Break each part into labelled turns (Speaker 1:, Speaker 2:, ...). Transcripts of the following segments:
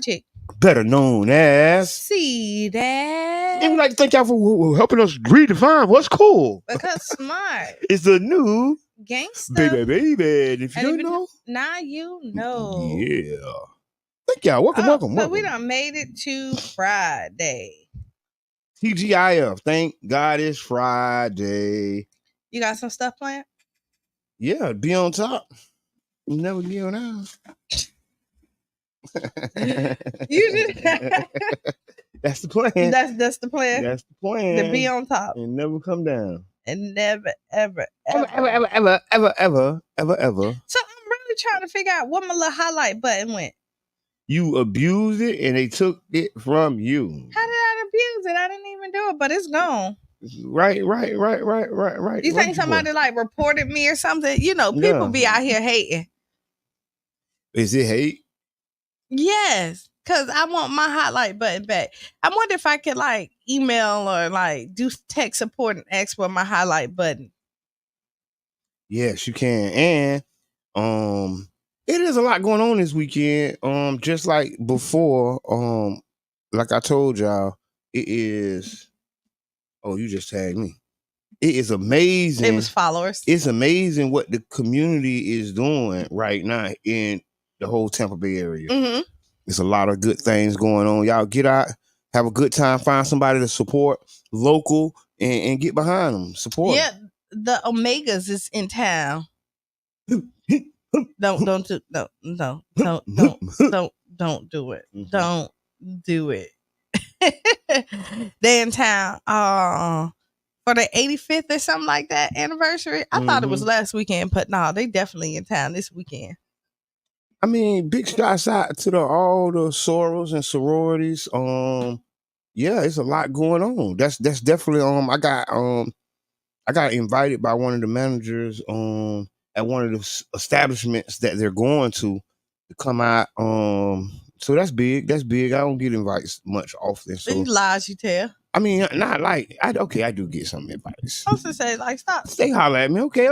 Speaker 1: Logic,
Speaker 2: better known as
Speaker 1: See that?
Speaker 2: And we'd like to thank y'all for helping us redefine what's cool.
Speaker 1: Because smart.
Speaker 2: It's the new
Speaker 1: Gangsta.
Speaker 2: Baby. And if you don't know,
Speaker 1: now you know.
Speaker 2: Yeah. Thank y'all. Welcome.
Speaker 1: So we done made it to Friday.
Speaker 2: TGIF. Thank God it's Friday.
Speaker 1: You got some stuff planned?
Speaker 2: Yeah, be on top. Never get on out.
Speaker 1: You just
Speaker 2: That's the plan.
Speaker 1: That's the plan.
Speaker 2: That's the plan.
Speaker 1: To be on top
Speaker 2: and never come down.
Speaker 1: And never, ever.
Speaker 2: Ever. So I'm
Speaker 1: really trying to figure out what my little highlight button went.
Speaker 2: You abused it and they took it from you.
Speaker 1: How did I abuse it? I didn't even do it, but it's gone.
Speaker 2: Right.
Speaker 1: You think somebody like reported me or something? You know, people be out here hating.
Speaker 2: Is it hate?
Speaker 1: Yes, because I want my highlight button back. I wonder if I could like email or like do tech support and ask for my highlight button.
Speaker 2: Yes, you can. And it is a lot going on this weekend. Just like before, like I told y'all, it is. Oh, you just tagged me. It is amazing.
Speaker 1: It was followers.
Speaker 2: It's amazing what the community is doing right now in the whole Tampa Bay area.
Speaker 1: Mm-hmm.
Speaker 2: There's a lot of good things going on. Y'all get out, have a good time, find somebody to support local and get behind them. Support.
Speaker 1: Yeah, the Omegas is in town. Don't do it. Don't do it. They in town for the 85th or something like that anniversary. I thought it was last weekend, but no, they definitely in town this weekend.
Speaker 2: I mean, big shots out to all the sorors and sororities. Yeah, it's a lot going on. That's definitely I got invited by one of the managers at one of the establishments that they're going to come out. So that's big. I don't get invites much often. So
Speaker 1: these lies you tell.
Speaker 2: I mean, not like I do get some advice.
Speaker 1: I was to say, like, stop.
Speaker 2: They holler at me. Okay.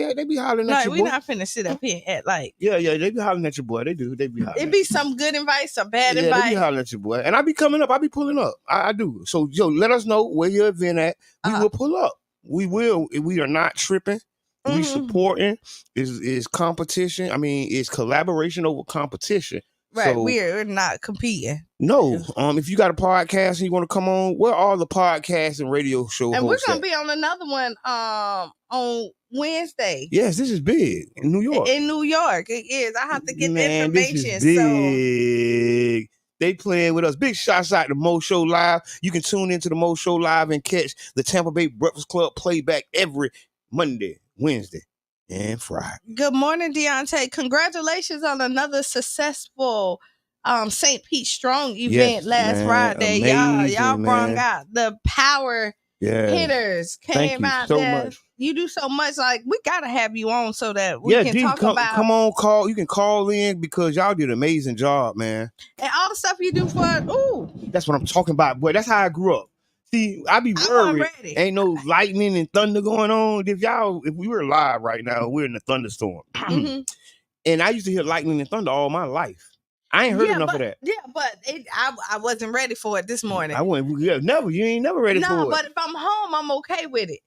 Speaker 2: Yeah, they be hollering at you.
Speaker 1: We not finna sit up here at like.
Speaker 2: Yeah, they be hollering at your boy. They do. They be hollering.
Speaker 1: It be some good advice, some bad advice.
Speaker 2: They be hollering at your boy, and I be coming up. I be pulling up. I do. So let us know where your event at. We will pull up. We will. We are not tripping. We supporting. Is competition. I mean, it's collaboration over competition.
Speaker 1: Right, so, we're not competing.
Speaker 2: No, if you got a podcast and you want to come on, where are the podcasts and radio show
Speaker 1: and
Speaker 2: hosts?
Speaker 1: We're gonna be on another one on Wednesday.
Speaker 2: Yes, this is big in New York.
Speaker 1: In New York, it is. I have to get the information.
Speaker 2: This is big. So they playing with us. Big shots out to Mo Show Live. You can tune into the Mo Show Live and catch the Tampa Bay Breakfast Club playback every Monday, Wednesday, and Friday.
Speaker 1: Good morning, Deontay. Congratulations on another successful St. Pete Strong event last Friday.
Speaker 2: Amazing,
Speaker 1: y'all brought out the power hitters. Came out there. Much. You do so much. Like, we gotta have you on so that we can talk about.
Speaker 2: Come on, call. You can call in because y'all did an amazing job, man.
Speaker 1: And all the stuff you do for
Speaker 2: that's what I'm talking about, boy. That's how I grew up. See, I be worried. Ain't no lightning and thunder going on. If we were live right now, we're in a thunderstorm. And I used to hear lightning and thunder all my life. I ain't heard enough of that.
Speaker 1: Yeah, but I wasn't ready for it this morning.
Speaker 2: I went. Yeah, never. You ain't never ready for it.
Speaker 1: No, but if I'm home, I'm okay with it.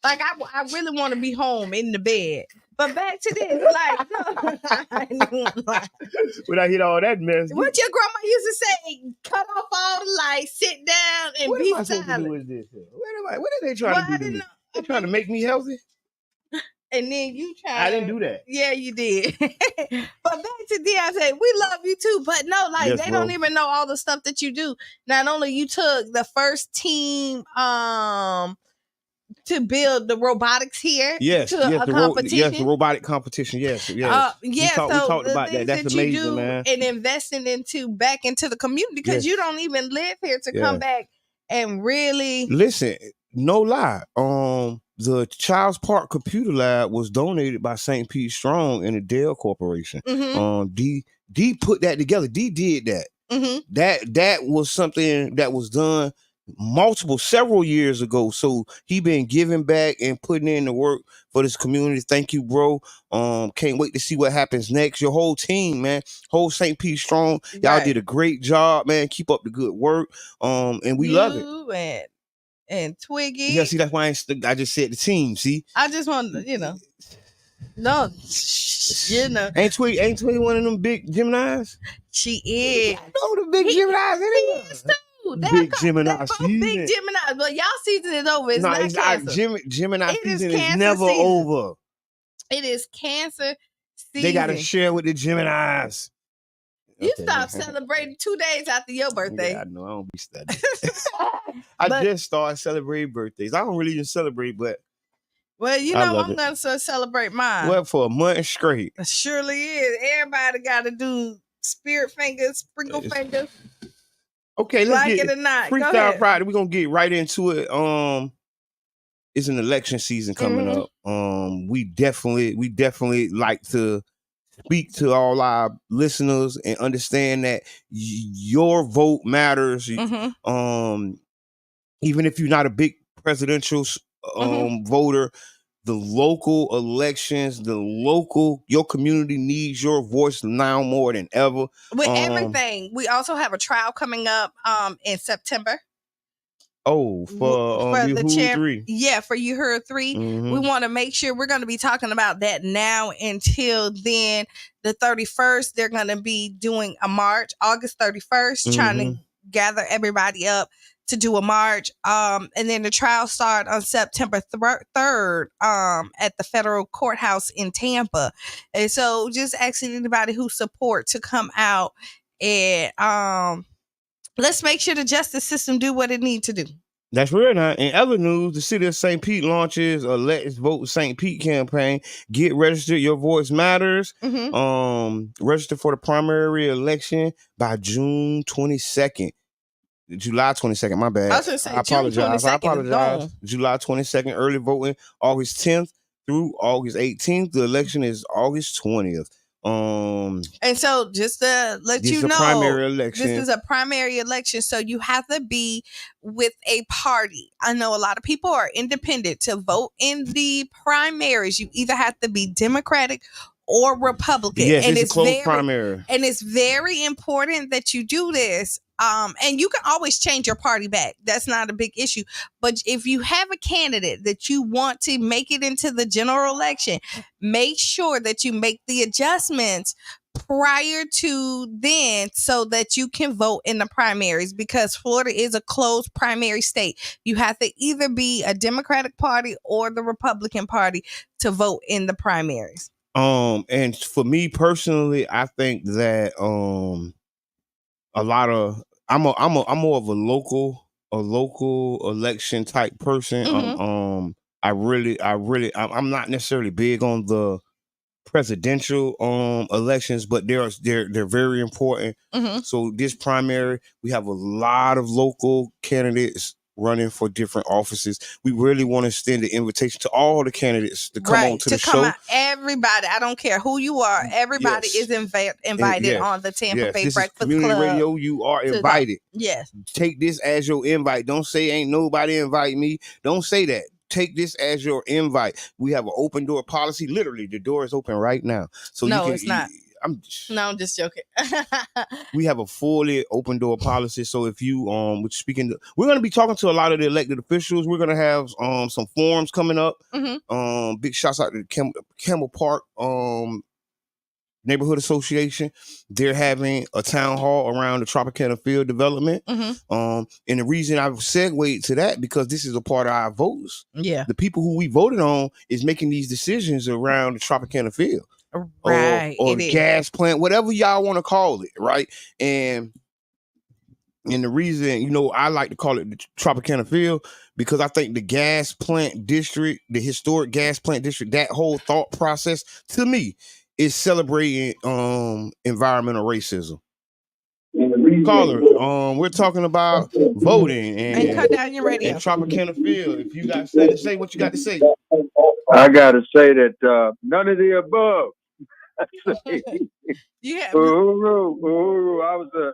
Speaker 1: Like I really want to be home in the bed. But back to this, like,
Speaker 2: when I hit all that mess.
Speaker 1: What your grandma used to say, cut off all the lights, sit down, and be silent.
Speaker 2: What are they trying to do? They trying to make me healthy?
Speaker 1: And then you
Speaker 2: I didn't do that.
Speaker 1: Yeah, you did. But back to Deontay, we love you too. But no, they don't even know all the stuff that you do. Not only you took the first team to build the robotics here.
Speaker 2: Yes,
Speaker 1: a competition.
Speaker 2: The robotic competition. Yes.
Speaker 1: We
Speaker 2: talked about that. That's amazing, man.
Speaker 1: And investing back into the community because you don't even live here to come back and really
Speaker 2: listen. No lie. The Child's Park Computer Lab was donated by St. Pete Strong and the Dell Corporation. D put that together. D did that. That was something that was done several years ago. So he been giving back and putting in the work for this community. Thank you, bro. Can't wait to see what happens next. Your whole team, man, whole St. Pete strong. Y'all did a great job, man. Keep up the good work. And we love it.
Speaker 1: And Twiggy.
Speaker 2: Yeah, see, that's why I just said the team. See,
Speaker 1: I just want to, no,
Speaker 2: Ain't Twiggy one of them big Geminis?
Speaker 1: She is.
Speaker 2: I know the big Geminis.
Speaker 1: He is too.
Speaker 2: Big Gemini season.
Speaker 1: Big Gemini, but y'all season is over. It's not Cancer.
Speaker 2: Gemini season is never over.
Speaker 1: It is Cancer season.
Speaker 2: They got to share with the Geminis.
Speaker 1: You stopped celebrating 2 days after your birthday.
Speaker 2: Yeah, I know. I don't be studying. I just started celebrating birthdays. I don't really even celebrate, but
Speaker 1: well, I'm going to celebrate mine.
Speaker 2: Well, for a month straight.
Speaker 1: It surely is. Everybody got to do spirit fingers, sprinkle fingers.
Speaker 2: Okay, let's
Speaker 1: get it or not.
Speaker 2: Freestyle Friday. We're going to get right into it. It's an election season coming up. We definitely like to speak to all our listeners and understand that your vote matters. Even if you're not a big presidential voter, the local elections, your community needs your voice now more than ever.
Speaker 1: With everything, we also have a trial coming up in September.
Speaker 2: Oh, for the Who 3.
Speaker 1: Yeah, for You Heard 3. We want to make sure we're going to be talking about that now until then. The 31st, they're going to be doing a march, August 31st, trying to gather everybody up to do a march. And then the trial start on September 3rd at the federal courthouse in Tampa. And so just asking anybody who support to come out and let's make sure the justice system do what it needs to do.
Speaker 2: That's real now. In other news, the city of St. Pete launches a Let's Vote St. Pete campaign. Get registered. Your voice matters. Register for the primary election by June 22nd. July 22nd, my bad.
Speaker 1: I was going to say
Speaker 2: I apologize.
Speaker 1: June 22nd
Speaker 2: July 22nd, early voting, August 10th through August 18th. The election is August 20th.
Speaker 1: And so just to let you know,
Speaker 2: primary election.
Speaker 1: This is a primary election, so you have to be with a party. I know a lot of people are independent. To vote in the primaries, you either have to be Democratic or Republican.
Speaker 2: Yes, and it's a close primary.
Speaker 1: And it's very important that you do this. And you can always change your party back. That's not a big issue. But if you have a candidate that you want to make it into the general election, make sure that you make the adjustments prior to then so that you can vote in the primaries, because Florida is a closed primary state. You have to either be a Democratic Party or the Republican Party to vote in the primaries.
Speaker 2: And for me personally, I think that a lot of I'm more of a local election type person. I'm not necessarily big on the presidential elections, but they're very important. So this primary, we have a lot of local candidates running for different offices. We really want to extend the invitation to all the candidates to come on to the show. Out.
Speaker 1: Everybody, I don't care who you are, everybody is invited on the Tampa Bay Breakfast
Speaker 2: Community
Speaker 1: Club.
Speaker 2: Radio, you are invited.
Speaker 1: Yes.
Speaker 2: Take this as your invite. Don't say ain't nobody invite me. Don't say that. Take this as your invite. We have an open door policy. Literally, the door is open right now. So
Speaker 1: it's not. I'm just joking.
Speaker 2: We have a fully open door policy. So if you we're going to be talking to a lot of the elected officials. We're going to have some forums coming up. Big shouts out to Campbell Park Neighborhood Association. They're having a town hall around the Tropicana Field development. And the reason I've segued to that, because this is a part of our votes.
Speaker 1: Yeah.
Speaker 2: The people who we voted on is making these decisions around the Tropicana Field.
Speaker 1: Right.
Speaker 2: Or gas plant, whatever y'all want to call it, right? And the reason, I like to call it the Tropicana Field, because I think the gas plant district, the historic gas plant district, that whole thought process, to me, is celebrating environmental racism. Caller, we're talking about voting and
Speaker 1: cut down your radio.
Speaker 2: And Tropicana Field. If you got something to say, what you got to say?
Speaker 3: I got to say that none of the above.
Speaker 1: Yeah.
Speaker 3: I was a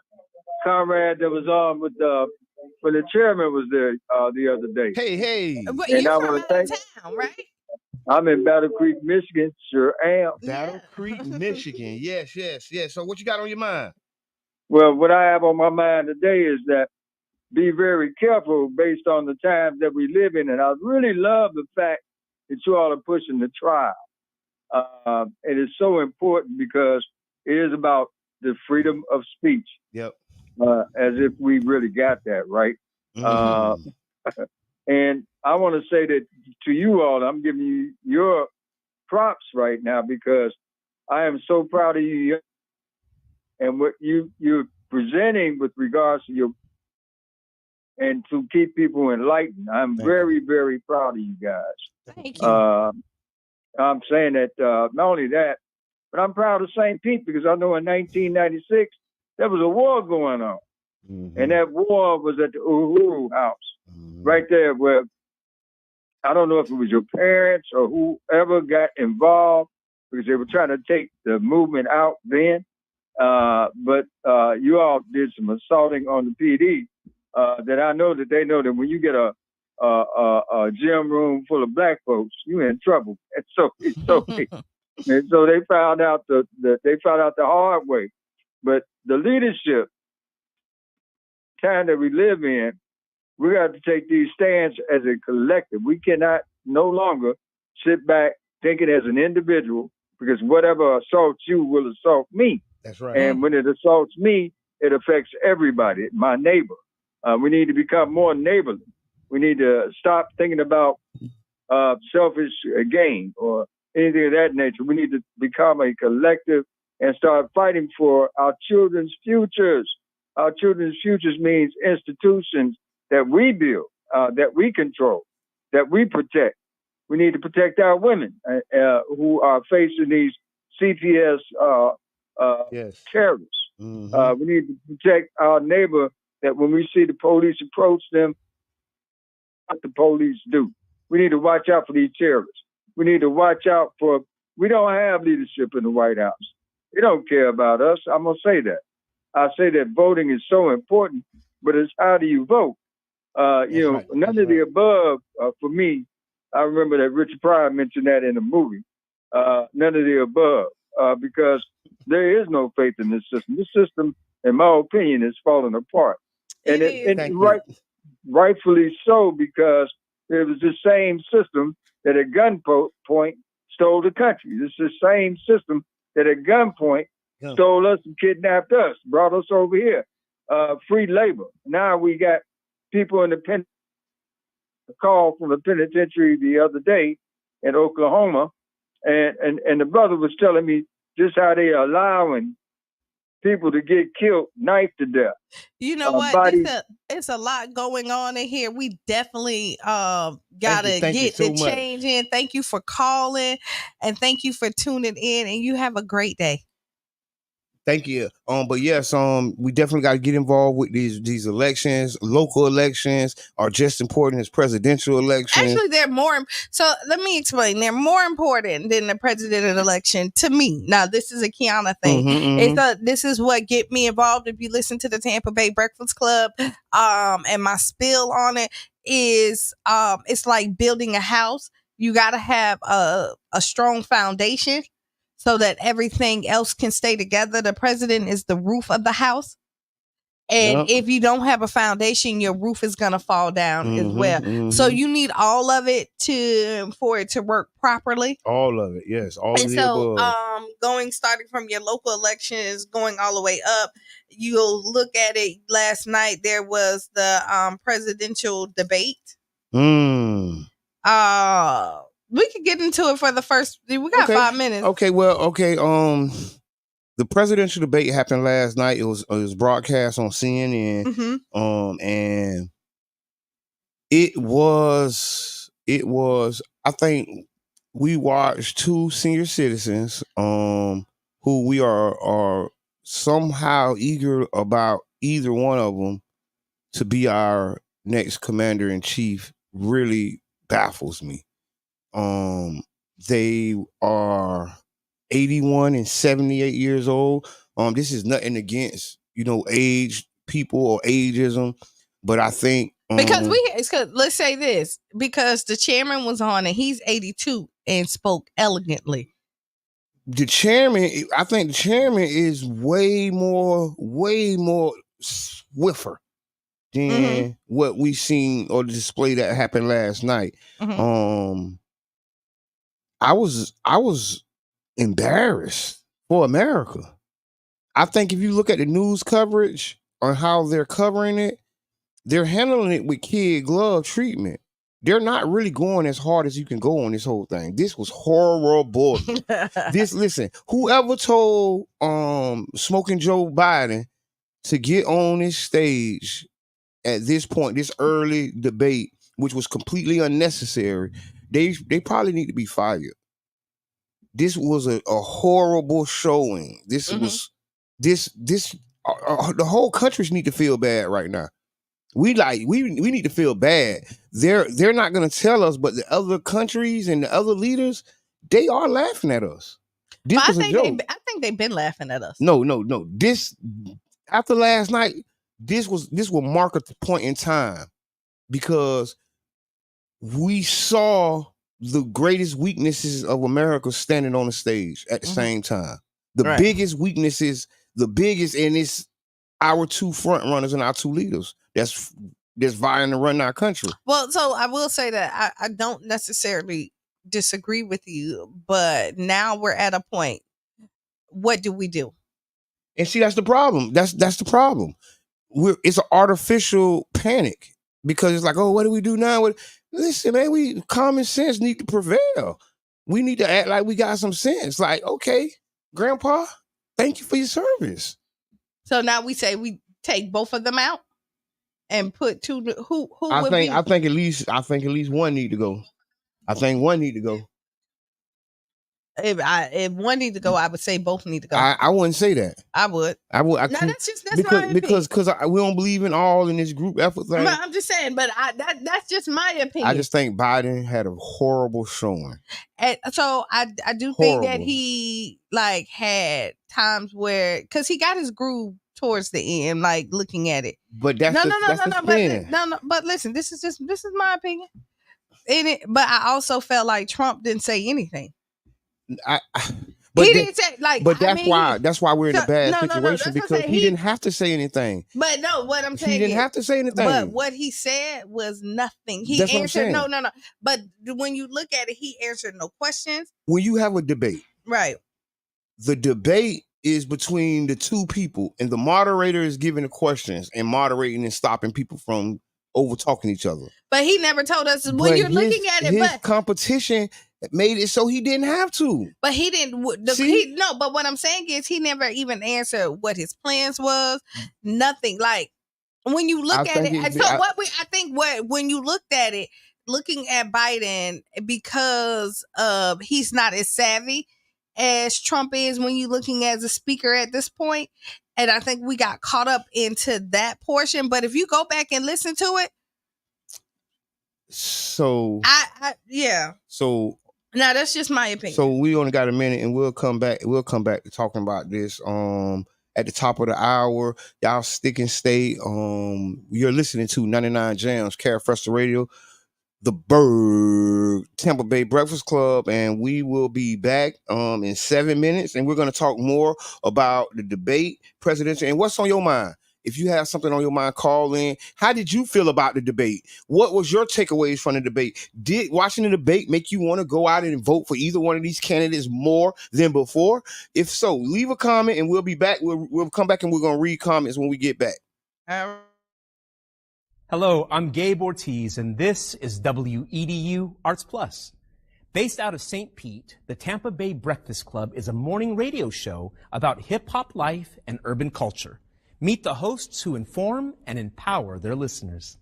Speaker 3: comrade that was on with when the chairman was there the other day.
Speaker 2: Hey.
Speaker 1: But
Speaker 3: And
Speaker 1: you're
Speaker 3: I
Speaker 1: from
Speaker 3: want
Speaker 1: out
Speaker 3: to
Speaker 1: of
Speaker 3: thank.
Speaker 1: town, right?
Speaker 3: I'm in Battle Creek, Michigan. Sure am.
Speaker 2: Battle Creek, Michigan. Yes. So what you got on your mind?
Speaker 3: Well, what I have on my mind today is that be very careful based on the times that we live in. And I really love the fact that you all are pushing the trial. It is so important because it is about the freedom of speech.
Speaker 2: Yep.
Speaker 3: As if we really got that, right? And I want to say that to you all, I'm giving you your props right now because I am so proud of you and what you're presenting with regards to your and to keep people enlightened. I'm very, very proud of you guys.
Speaker 1: Thank you.
Speaker 3: I'm saying that not only that, but I'm proud of St. Pete because I know in 1996 there was a war going on, and that war was at the Uhuru House, right there where I don't know if it was your parents or whoever got involved because they were trying to take the movement out then. But you all did some assaulting on the PD that I know that they know that when you get a gym room full of black folks, you're in trouble. And so they found out the hard way. But the leadership time that we live in, we got to take these stands as a collective. We cannot no longer sit back thinking as an individual because whatever assaults you will assault me.
Speaker 2: That's right.
Speaker 3: And when it assaults me, it affects everybody, my neighbor. We need to become more neighborly. We need to stop thinking about selfish gain or anything of that nature. We need to become a collective and start fighting for our children's futures. Our children's futures means institutions that we build, that we control, that we protect. We need to protect our women who are facing these CPS terrorists. We need to protect our neighbor that when we see the police approach them, what the police do. We need to watch out for these terrorists. We need to watch out for, we don't have leadership in the White House. They don't care about us. I'm going to say that. I say that voting is so important, but it's how do you vote? None of the above for me. I remember that Richard Pryor mentioned that in the movie. None of the above, because there is no faith in this system. This system, in my opinion, is falling apart. And rightfully so, because it was the same system that at gunpoint stole the country. This is the same system that at gunpoint stole us and kidnapped us, brought us over here. Free labor. Now we got people in the call from the penitentiary the other day in Oklahoma, and the brother was telling me just how they are allowing people to get killed, knifed to death.
Speaker 1: You know what? It's a lot going on in here. We definitely gotta get the change in. Thank you for calling, and thank you for tuning in. And you have a great day.
Speaker 2: Thank you. But yes, we definitely got to get involved with these elections. Local elections are just important as presidential elections.
Speaker 1: Actually, they're more. So let me explain. They're more important than the presidential election to me. Now, this is a Qiana thing. This is what get me involved. If you listen to the Tampa Bay Breakfast Club, and my spill on it is, it's like building a house. You got to have a strong foundation, so that everything else can stay together. The president is the roof of the house. And if you don't have a foundation, your roof is going to fall down as well. So you need all of it for it to work properly.
Speaker 2: All of it, yes. All of
Speaker 1: the above. Starting from your local elections, going all the way up, you'll look at it. Last night, there was the presidential debate. We could get into it for the first. We got 5 minutes.
Speaker 2: Okay. The presidential debate happened last night. It was broadcast on CNN. And it was. I think we watched two senior citizens, who we are somehow eager about either one of them to be our next commander in chief. Really baffles me. They are 81 and 78 years old. This is nothing against, age people or ageism, But I think
Speaker 1: because let's say this, because the chairman was on and he's 82 and spoke elegantly.
Speaker 2: The chairman, I think the chairman is way more swifter than what we seen or the display that happened last night. I was embarrassed for America. I think if you look at the news coverage on how they're covering it, they're handling it with kid glove treatment. They're not really going as hard as you can go on this whole thing. This was horrible. Listen, whoever told Smoking Joe Biden to get on this stage at this point, this early debate, which was completely unnecessary, they probably need to be fired. This was a horrible showing. This was the whole countries need to feel bad right now. We need to feel bad. They're not going to tell us, but the other countries and the other leaders, they are laughing at us. This was a joke.
Speaker 1: I think they've been laughing at us.
Speaker 2: No. This after last night, this will mark a point in time because we saw the greatest weaknesses of America standing on the stage at the same time. The biggest weaknesses, and it's our two front runners and our two leaders that's vying to run our country.
Speaker 1: Well, so I will say that I don't necessarily disagree with you, but now we're at a point. What do we do?
Speaker 2: And see, that's the problem. That's the problem. It's an artificial panic because it's like, oh, what do we do now? Listen, man, common sense need to prevail. We need to act like we got some sense. Like, okay, Grandpa, thank you for your service.
Speaker 1: So now we say we take both of them out and put two. Who
Speaker 2: I think at least one need to go. I think one need to go.
Speaker 1: If one need to go, I would say both need to go.
Speaker 2: I wouldn't say that.
Speaker 1: I would. That's my opinion.
Speaker 2: Because we don't believe in this group effort thing.
Speaker 1: I'm just saying, but that's just my opinion.
Speaker 2: I just think Biden had a horrible showing.
Speaker 1: And so I do think that he had times where, because he got his groove towards the end, like looking at it.
Speaker 2: But that's
Speaker 1: but listen, this is my opinion. But I also felt like Trump didn't say anything. Didn't say but
Speaker 2: that's why we're in a bad situation because he didn't have to say anything.
Speaker 1: But no, what I'm saying,
Speaker 2: he didn't have to say anything.
Speaker 1: But what he said was nothing. He answered no. But when you look at it, he answered no questions.
Speaker 2: When you have a debate,
Speaker 1: right?
Speaker 2: The debate is between the two people, and the moderator is giving the questions and moderating and stopping people from over talking each other.
Speaker 1: But he never told us when you're looking at it.
Speaker 2: His competition made it so he didn't have to.
Speaker 1: But he didn't. But what I'm saying is he never even answered what his plans was. Nothing. Like when you look at it. When you looked at it, looking at Biden, because he's not as savvy as Trump is when you're looking as a speaker at this point. And I think we got caught up into that portion. But if you go back and listen to it.
Speaker 2: So. So.
Speaker 1: Now that's just my opinion.
Speaker 2: So we only got a minute and we'll come back to talking about this at the top of the hour. Y'all stick and stay. You're listening to 99 Jams, Cara Fresta Radio, the Berg, Tampa Bay Breakfast Club, and we will be back in 7 minutes, and we're going to talk more about the debate, presidential, and what's on your mind. If you have something on your mind, call in. How did you feel about the debate? What was your takeaways from the debate? Did watching the debate make you want to go out and vote for either one of these candidates more than before? If so, leave a comment and we'll be back. We'll come back and we're going to read comments when we get back.
Speaker 4: Hello, I'm Gabe Ortiz, and this is WEDU Arts Plus. Based out of St. Pete, the Tampa Bay Breakfast Club is a morning radio show about hip-hop life and urban culture. Meet the hosts who inform and empower their listeners.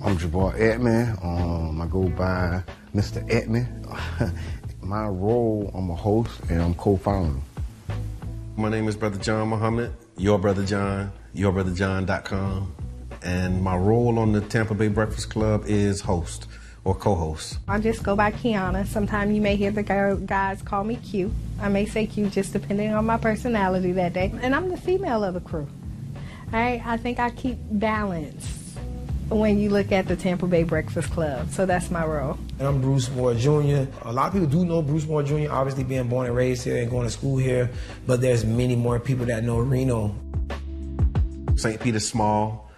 Speaker 2: I'm Jabbar Edmond. I go by Mr. Edmond. My role, I'm a host and I'm co-founder.
Speaker 5: My name is Brother John Muhammad. Your Brother John, yourbrotherjohn.com. And my role on the Tampa Bay Breakfast Club is host or co-host.
Speaker 1: I just go by Qiana. Sometimes you may hear the guys call me Q. I may say Q just depending on my personality that day. And I'm the female of the crew. All right, I think I keep balance when you look at the Tampa Bay Breakfast Club. So that's my role.
Speaker 6: And I'm Bruce Moore Jr. A lot of people do know Bruce Moore Jr., obviously being born and raised here and going to school here, but there's many more people that know Reno.
Speaker 5: St. Pete is small,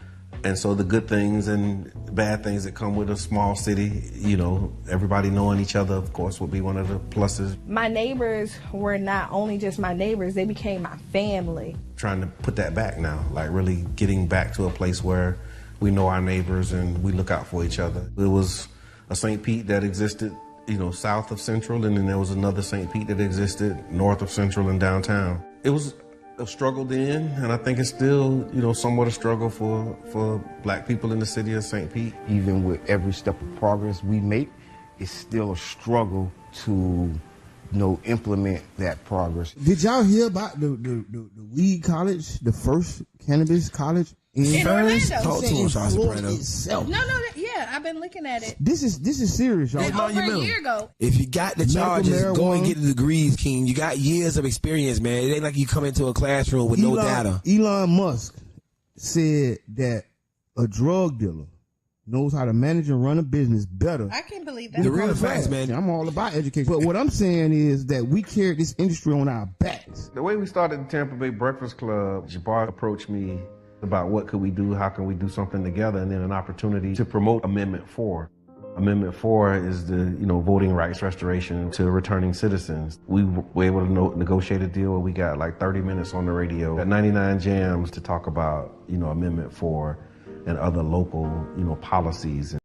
Speaker 5: and so the good things and bad things that come with a small city, you know, everybody knowing each other, of course, would be one of the pluses.
Speaker 1: My neighbors were not only just my neighbors, they became my family.
Speaker 5: Trying to put that back now, like really getting back to a place where we know our neighbors and we look out for each other. It was a St. Pete that existed, you know, south of Central, and then there was another St. Pete that existed north of Central and downtown. It was a struggle then, and I think it's still, you know, somewhat a struggle for black people in the city of St. Pete.
Speaker 2: Even with every step of progress we make, it's still a struggle to, you know, implement that progress.
Speaker 7: Did y'all hear about the weed college, the first cannabis college in
Speaker 1: Orlando?
Speaker 6: Talk to us, Soprano.
Speaker 7: Itself.
Speaker 1: No, yeah, I've been looking at it.
Speaker 7: This is serious, y'all.
Speaker 1: Over a year ago.
Speaker 6: If you got the charges, go and get the degrees, King. You got years of experience, man. It ain't like you come into a classroom with no data.
Speaker 7: Elon Musk said that a drug dealer knows how to manage and run a business better.
Speaker 1: I can't believe that.
Speaker 6: The real facts, man.
Speaker 7: I'm all about education. But what I'm saying is that we carry this industry on our backs.
Speaker 5: The way we started the Tampa Bay Breakfast Club, Jabbar approached me about what could we do, how can we do something together, and then an opportunity to promote Amendment 4. Amendment 4 is the, you know, voting rights restoration to returning citizens. We were able to negotiate a deal where we got like 30 minutes on the radio at 99 Jams to talk about, you know, Amendment 4 and other local, you know, policies.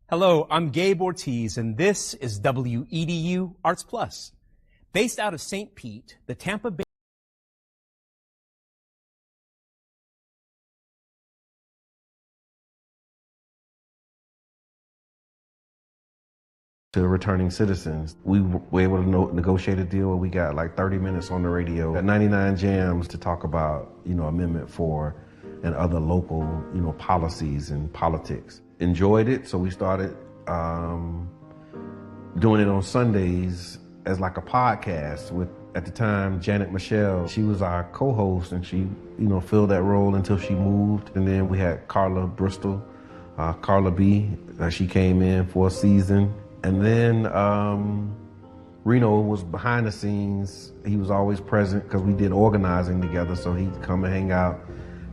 Speaker 4: Hello, I'm Gabe Ortiz, and this is WEDU Arts Plus. Based out of St. Pete, the Tampa Bay
Speaker 5: to returning citizens. We were able to negotiate a deal where we got like 30 minutes on the radio at 99 Jams to talk about, you know, Amendment 4 and other local, you know, policies and politics. Enjoyed it, so we started doing it on Sundays as like a podcast with, at the time, Janet Michelle. She was our co-host, and she, you know, filled that role until she moved. And then we had Carla Bristol, Carla B. She came in for a season. And then Reno was behind the scenes. He was always present because we did organizing together, so he'd come and hang out.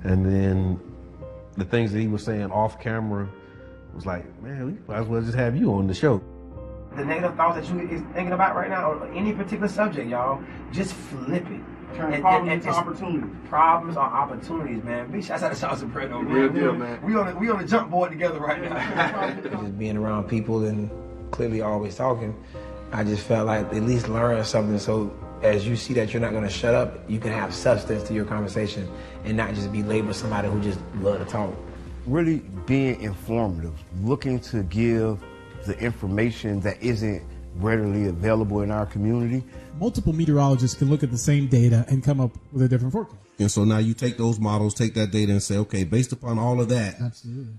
Speaker 5: And then the things that he was saying off camera was like, man, we might as well just have you on the show.
Speaker 6: The negative thoughts that you is thinking about right now, or any particular subject, y'all, just flip it.
Speaker 7: Turn problems into opportunities.
Speaker 6: Problems are opportunities, man. Big shouts out to South Soprano, man.
Speaker 5: Real deal, man.
Speaker 6: We on the jump board together right now. Just being around people and clearly always talking, I just felt like at least learn something. So as you see that you're not going to shut up, you can have substance to your conversation and not just be labeled somebody who just love to talk.
Speaker 2: Really being informative, looking to give the information that isn't readily available in our community.
Speaker 8: Multiple meteorologists can look at the same data and come up with a different forecast.
Speaker 5: And so now you take those models, take that data and say, okay, based upon all of that,
Speaker 8: Absolutely.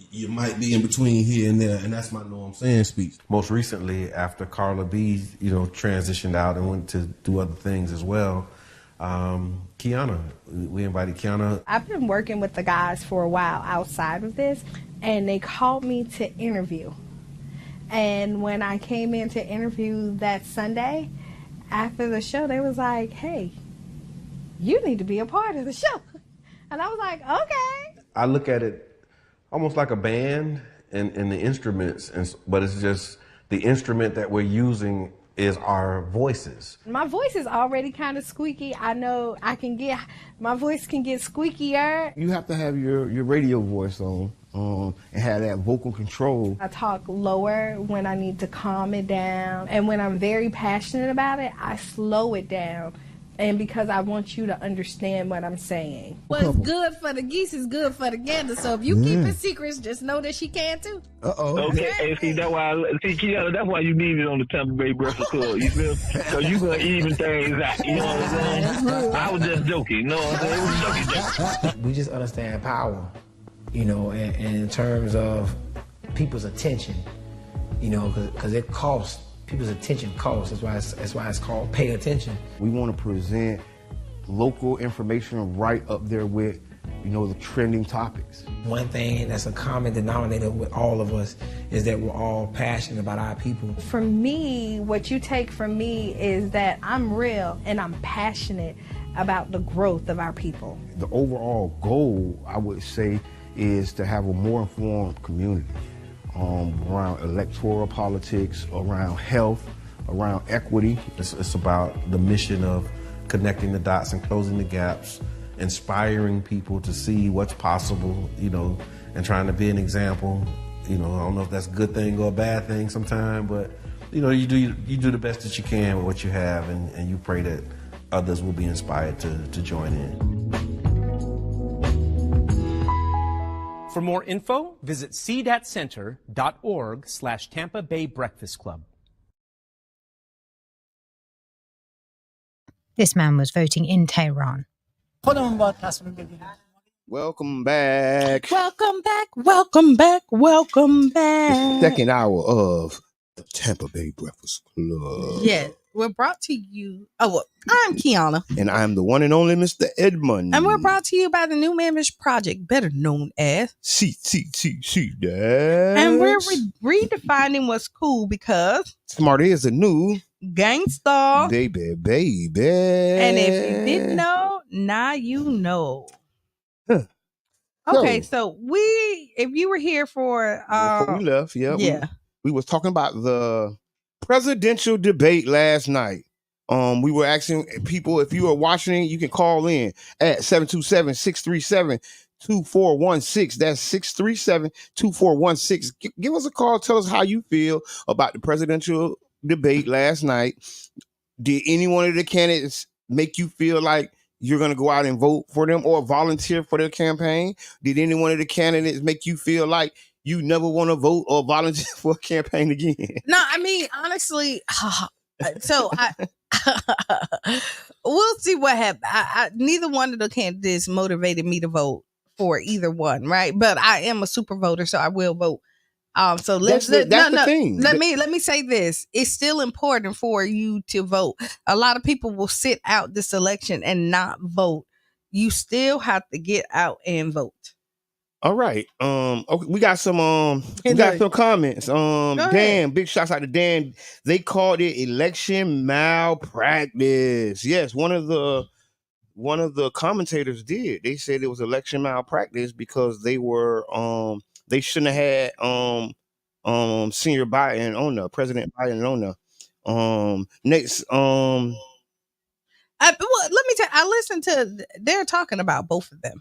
Speaker 5: you might be in between here and there, and that's my know I'm saying speech. Most recently, after Carla B, you know, transitioned out and went to do other things as well, Qiana, we invited Qiana.
Speaker 1: I've been working with the guys for a while outside of this, and they called me to interview. And when I came in to interview that Sunday, after the show, they was like, hey, you need to be a part of the show. And I was like, okay.
Speaker 5: I look at it almost like a band and the instruments, but it's just the instrument that we're using is our voices.
Speaker 1: My voice is already kind of squeaky. I know my voice can get squeakier.
Speaker 2: You have to have your radio voice on and have that vocal control.
Speaker 1: I talk lower when I need to calm it down. And when I'm very passionate about it, I slow it down and because I want you to understand what I'm saying. What's good for the geese is good for the gander. So if you keep it secrets, just know that she can too.
Speaker 9: Okay, and see that's why Qiana, that's why you need it on the Tampa Bay Breakfast Club. You feel? So you gonna even things out. You know what I'm saying? I was just joking. You know what I'm saying? It was joking.
Speaker 6: We just understand power, you know, and in terms of people's attention, you know, because it costs. People's attention costs. That's why it's called pay attention.
Speaker 2: We want to present local information right up there with, you know, the trending topics.
Speaker 6: One thing that's a common denominator with all of us is that we're all passionate about our people.
Speaker 1: For me, what you take from me is that I'm real and I'm passionate about the growth of our people.
Speaker 2: The overall goal, I would say, is to have a more informed community. Around electoral politics, around health, around equity.
Speaker 5: It's about the mission of connecting the dots and closing the gaps, inspiring people to see what's possible, you know, and trying to be an example. You know, I don't know if that's a good thing or a bad thing sometimes, but, you know, you do the best that you can with what you have, and you pray that others will be inspired to join in.
Speaker 4: For more info, visit cdatcenter.org/Tampa Bay Breakfast Club.
Speaker 10: This man was voting in Tehran.
Speaker 2: Welcome back.
Speaker 1: Welcome back. Welcome back. Welcome back.
Speaker 2: The second hour of the Tampa Bay Breakfast Club.
Speaker 1: Yeah. We're brought to you. I'm Qiana.
Speaker 2: And I'm the one and only Mr. Edmund.
Speaker 1: And we're brought to you by the New Memphis Project, better known as
Speaker 2: CCCC.
Speaker 1: And we're redefining what's cool because
Speaker 2: smart is a new
Speaker 1: gangsta.
Speaker 2: Baby.
Speaker 1: And if you didn't know, now you know.
Speaker 2: Huh.
Speaker 1: Okay, so if you were here for
Speaker 2: before we left, we was talking about the presidential debate last night. We were asking people, if you are watching, you can call in at 727-637-2416. That's 637-2416. Give us a call. Tell us how you feel about the presidential debate last night. Did any one of the candidates make you feel like you're going to go out and vote for them or volunteer for their campaign? Did any one of the candidates make you feel like you never want to vote or volunteer for a campaign again?
Speaker 1: No, I mean, honestly, so we'll see what happens. Neither one of the candidates motivated me to vote for either one, right? But I am a super voter, so I will vote. So let me say this. It's still important for you to vote. A lot of people will sit out this election and not vote. You still have to get out and vote.
Speaker 2: All right. Okay, we got some comments. Dan, big shouts out to Dan. They called it election malpractice. Yes, one of the commentators did. They said it was election malpractice because they were they shouldn't have had Senior Biden on there, President Biden on there. Next let me tell you, I listened to they're talking about both of them.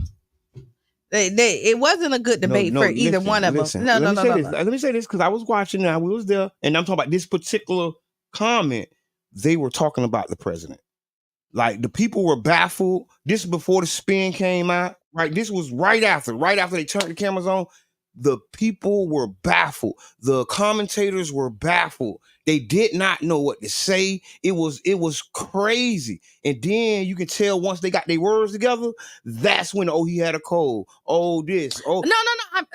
Speaker 2: It wasn't a good debate for either one of them. No. Let me say this because I was watching now. We was there, and I'm talking about this particular comment. They were talking about the president. Like the people were baffled. This is before the spin came out. Right. This was right after they turned the cameras on. The people were baffled. The commentators were baffled. They did not know what to say. It was crazy. And then you can tell once they got their words together, that's when, he had a cold. No.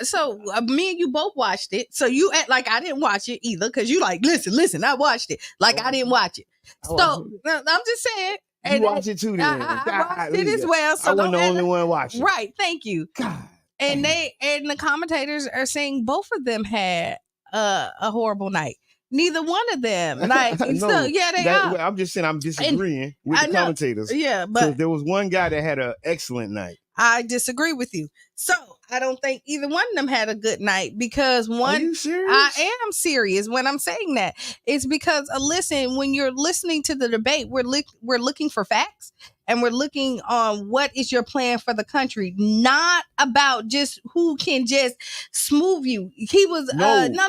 Speaker 2: So me and you both watched it. So you act like I didn't watch it either. Cause you like, listen, I watched it. Like I didn't watch it. So I'm just saying. You watched it too then.
Speaker 1: I watched it as well. So
Speaker 2: I wasn't the only one watching.
Speaker 1: Right. Thank you. God. And the commentators are saying both of them had a horrible night. Neither one of them. Like, they are.
Speaker 2: I'm just saying I'm disagreeing with the commentators.
Speaker 1: Yeah, but
Speaker 2: there was one guy that had an excellent night.
Speaker 1: I disagree with you. So I don't think either one of them had a good night because one.
Speaker 2: Are you serious?
Speaker 1: I am serious when I'm saying that. It's because listen, when you're listening to the debate, we're looking for facts and we're looking on what is your plan for the country, not about just who can just smooth you. He was no. Now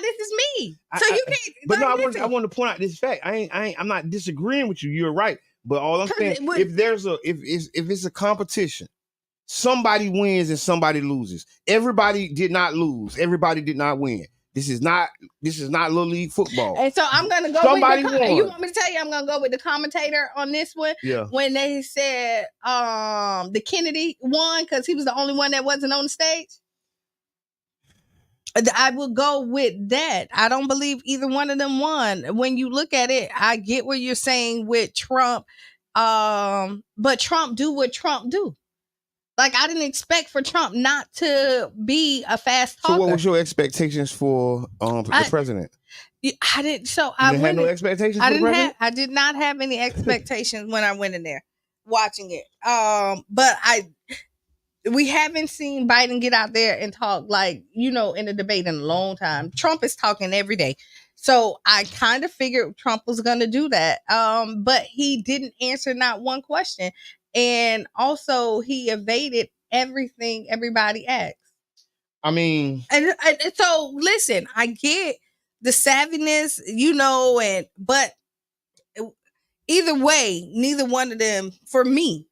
Speaker 1: this is me. So you can't.
Speaker 2: But I want to point out this fact. I'm not disagreeing with you. You're right. But all I'm saying, if it's a competition, somebody wins and somebody loses. Everybody did not lose. Everybody did not win. This is not Little League football.
Speaker 1: And so I'm gonna go
Speaker 2: Somebody
Speaker 1: with
Speaker 2: won.
Speaker 1: you want me to tell you I'm gonna go with the commentator on this one?
Speaker 2: Yeah.
Speaker 1: When they said the Kennedy won because he was the only one that wasn't on the stage. I will go with that. I don't believe either one of them won. When you look at it, I get what you're saying with Trump. But Trump do what Trump do. Like, I didn't expect for Trump not to be a fast talker.
Speaker 2: So what was your expectations for the president?
Speaker 1: I didn't. So
Speaker 2: I didn't have no expectations for the president?
Speaker 1: I did not have any expectations when I went in there watching it. But we haven't seen Biden get out there and talk like, in a debate in a long time. Trump is talking every day. So I kind of figured Trump was going to do that. But he didn't answer not one question. And also he evaded everything everybody asked.
Speaker 2: I mean.
Speaker 1: And so listen, I get the savviness, but either way, neither one of them, for me,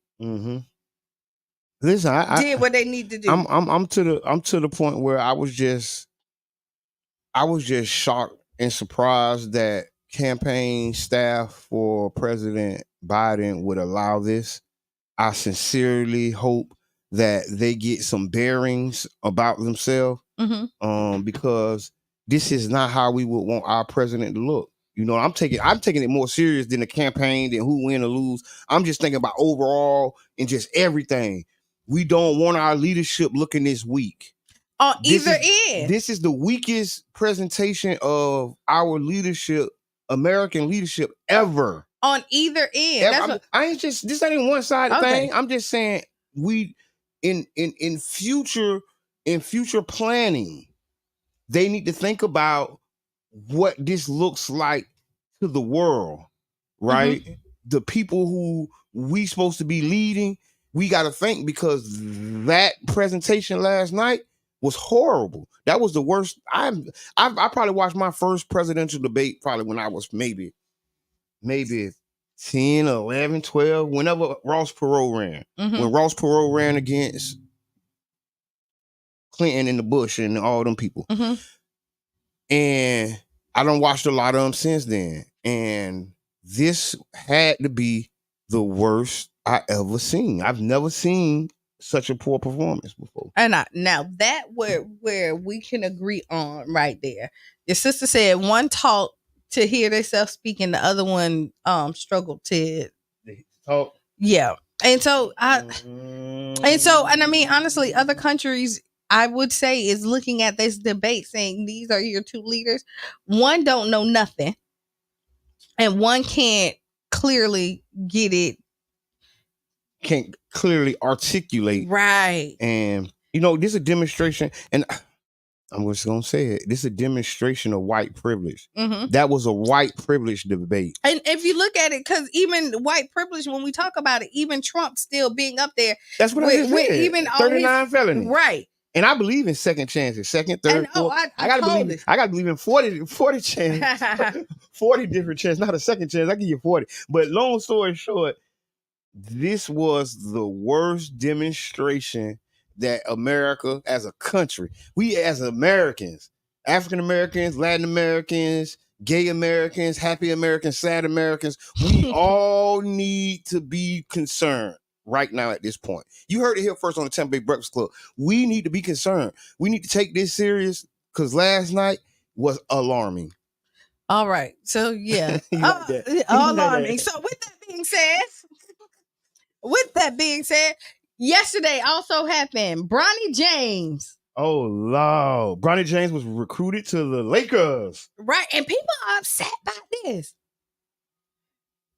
Speaker 2: listen, I
Speaker 1: did what they need to do.
Speaker 2: I'm to the point where I was just shocked and surprised that campaign staff for President Biden would allow this. I sincerely hope that they get some bearings about themselves, because this is not how we would want our president to look. I'm taking it more serious than the campaign, than who win or lose. I'm just thinking about overall and just everything. We don't want our leadership looking this weak. This is the weakest presentation of our leadership, American leadership, ever.
Speaker 1: On either end.
Speaker 2: This ain't one sided thing. I'm just saying we in future planning, they need to think about what this looks like to the world, right? The people who we supposed to be leading, we got to think, because that presentation last night was horrible. That was the worst. I probably watched my first presidential debate probably when I was maybe 10, 11, 12, whenever Ross Perot ran. When Ross Perot ran against Clinton and the Bush and all them people. And I done watched a lot of them since then. And this had to be the worst I ever seen. I've never seen such a poor performance before.
Speaker 1: And now that where we can agree on right there. Your sister said one talked to hear themselves speak and the other one struggled to
Speaker 2: talk.
Speaker 1: Yeah. And so I mean, honestly, other countries, I would say, is looking at this debate saying these are your two leaders. One don't know nothing, and one can't clearly get it.
Speaker 2: Can't clearly articulate.
Speaker 1: Right.
Speaker 2: And, this is a demonstration, and I'm just going to say it. This is a demonstration of white privilege. That was a white privilege debate.
Speaker 1: And if you look at it, because even white privilege, when we talk about it, even Trump still being up there.
Speaker 2: That's what I just said.
Speaker 1: Even
Speaker 2: 39 felonies.
Speaker 1: Right.
Speaker 2: And I believe in second chances, second, third, fourth. I gotta believe in 40 chances, 40 different chances, not a second chance. I give you 40. But long story short, this was the worst demonstration that America as a country, we as Americans, African Americans, Latin Americans, gay Americans, happy Americans, sad Americans, we all need to be concerned right now at this point. You heard it here first on the Tampa Bay Breakfast Club. We need to be concerned. We need to take this serious, because last night was alarming.
Speaker 1: All right. So, yeah. Alarming. So, with that being said, yesterday also happened. Bronny James.
Speaker 2: Oh, Lord. Bronny James was recruited to the Lakers.
Speaker 1: Right. And people are upset by this.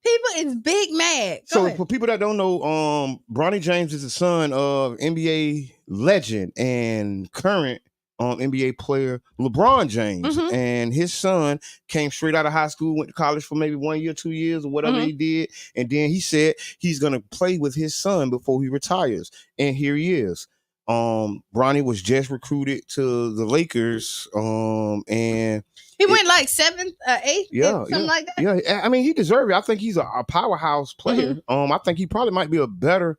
Speaker 1: People is big mad. Go ahead.
Speaker 2: For people that don't know, Bronny James is the son of NBA legend and current NBA player LeBron James. And his son came straight out of high school, went to college for maybe 1 year, 2 years, or whatever he did. And then he said he's going to play with his son before he retires. And here he is. Bronny was just recruited to the Lakers. And
Speaker 1: he went like 7th, 8th, something like that.
Speaker 2: Yeah, I mean, he deserved it. I think he's a powerhouse player.
Speaker 1: Mm-hmm.
Speaker 2: I think he probably might be a better.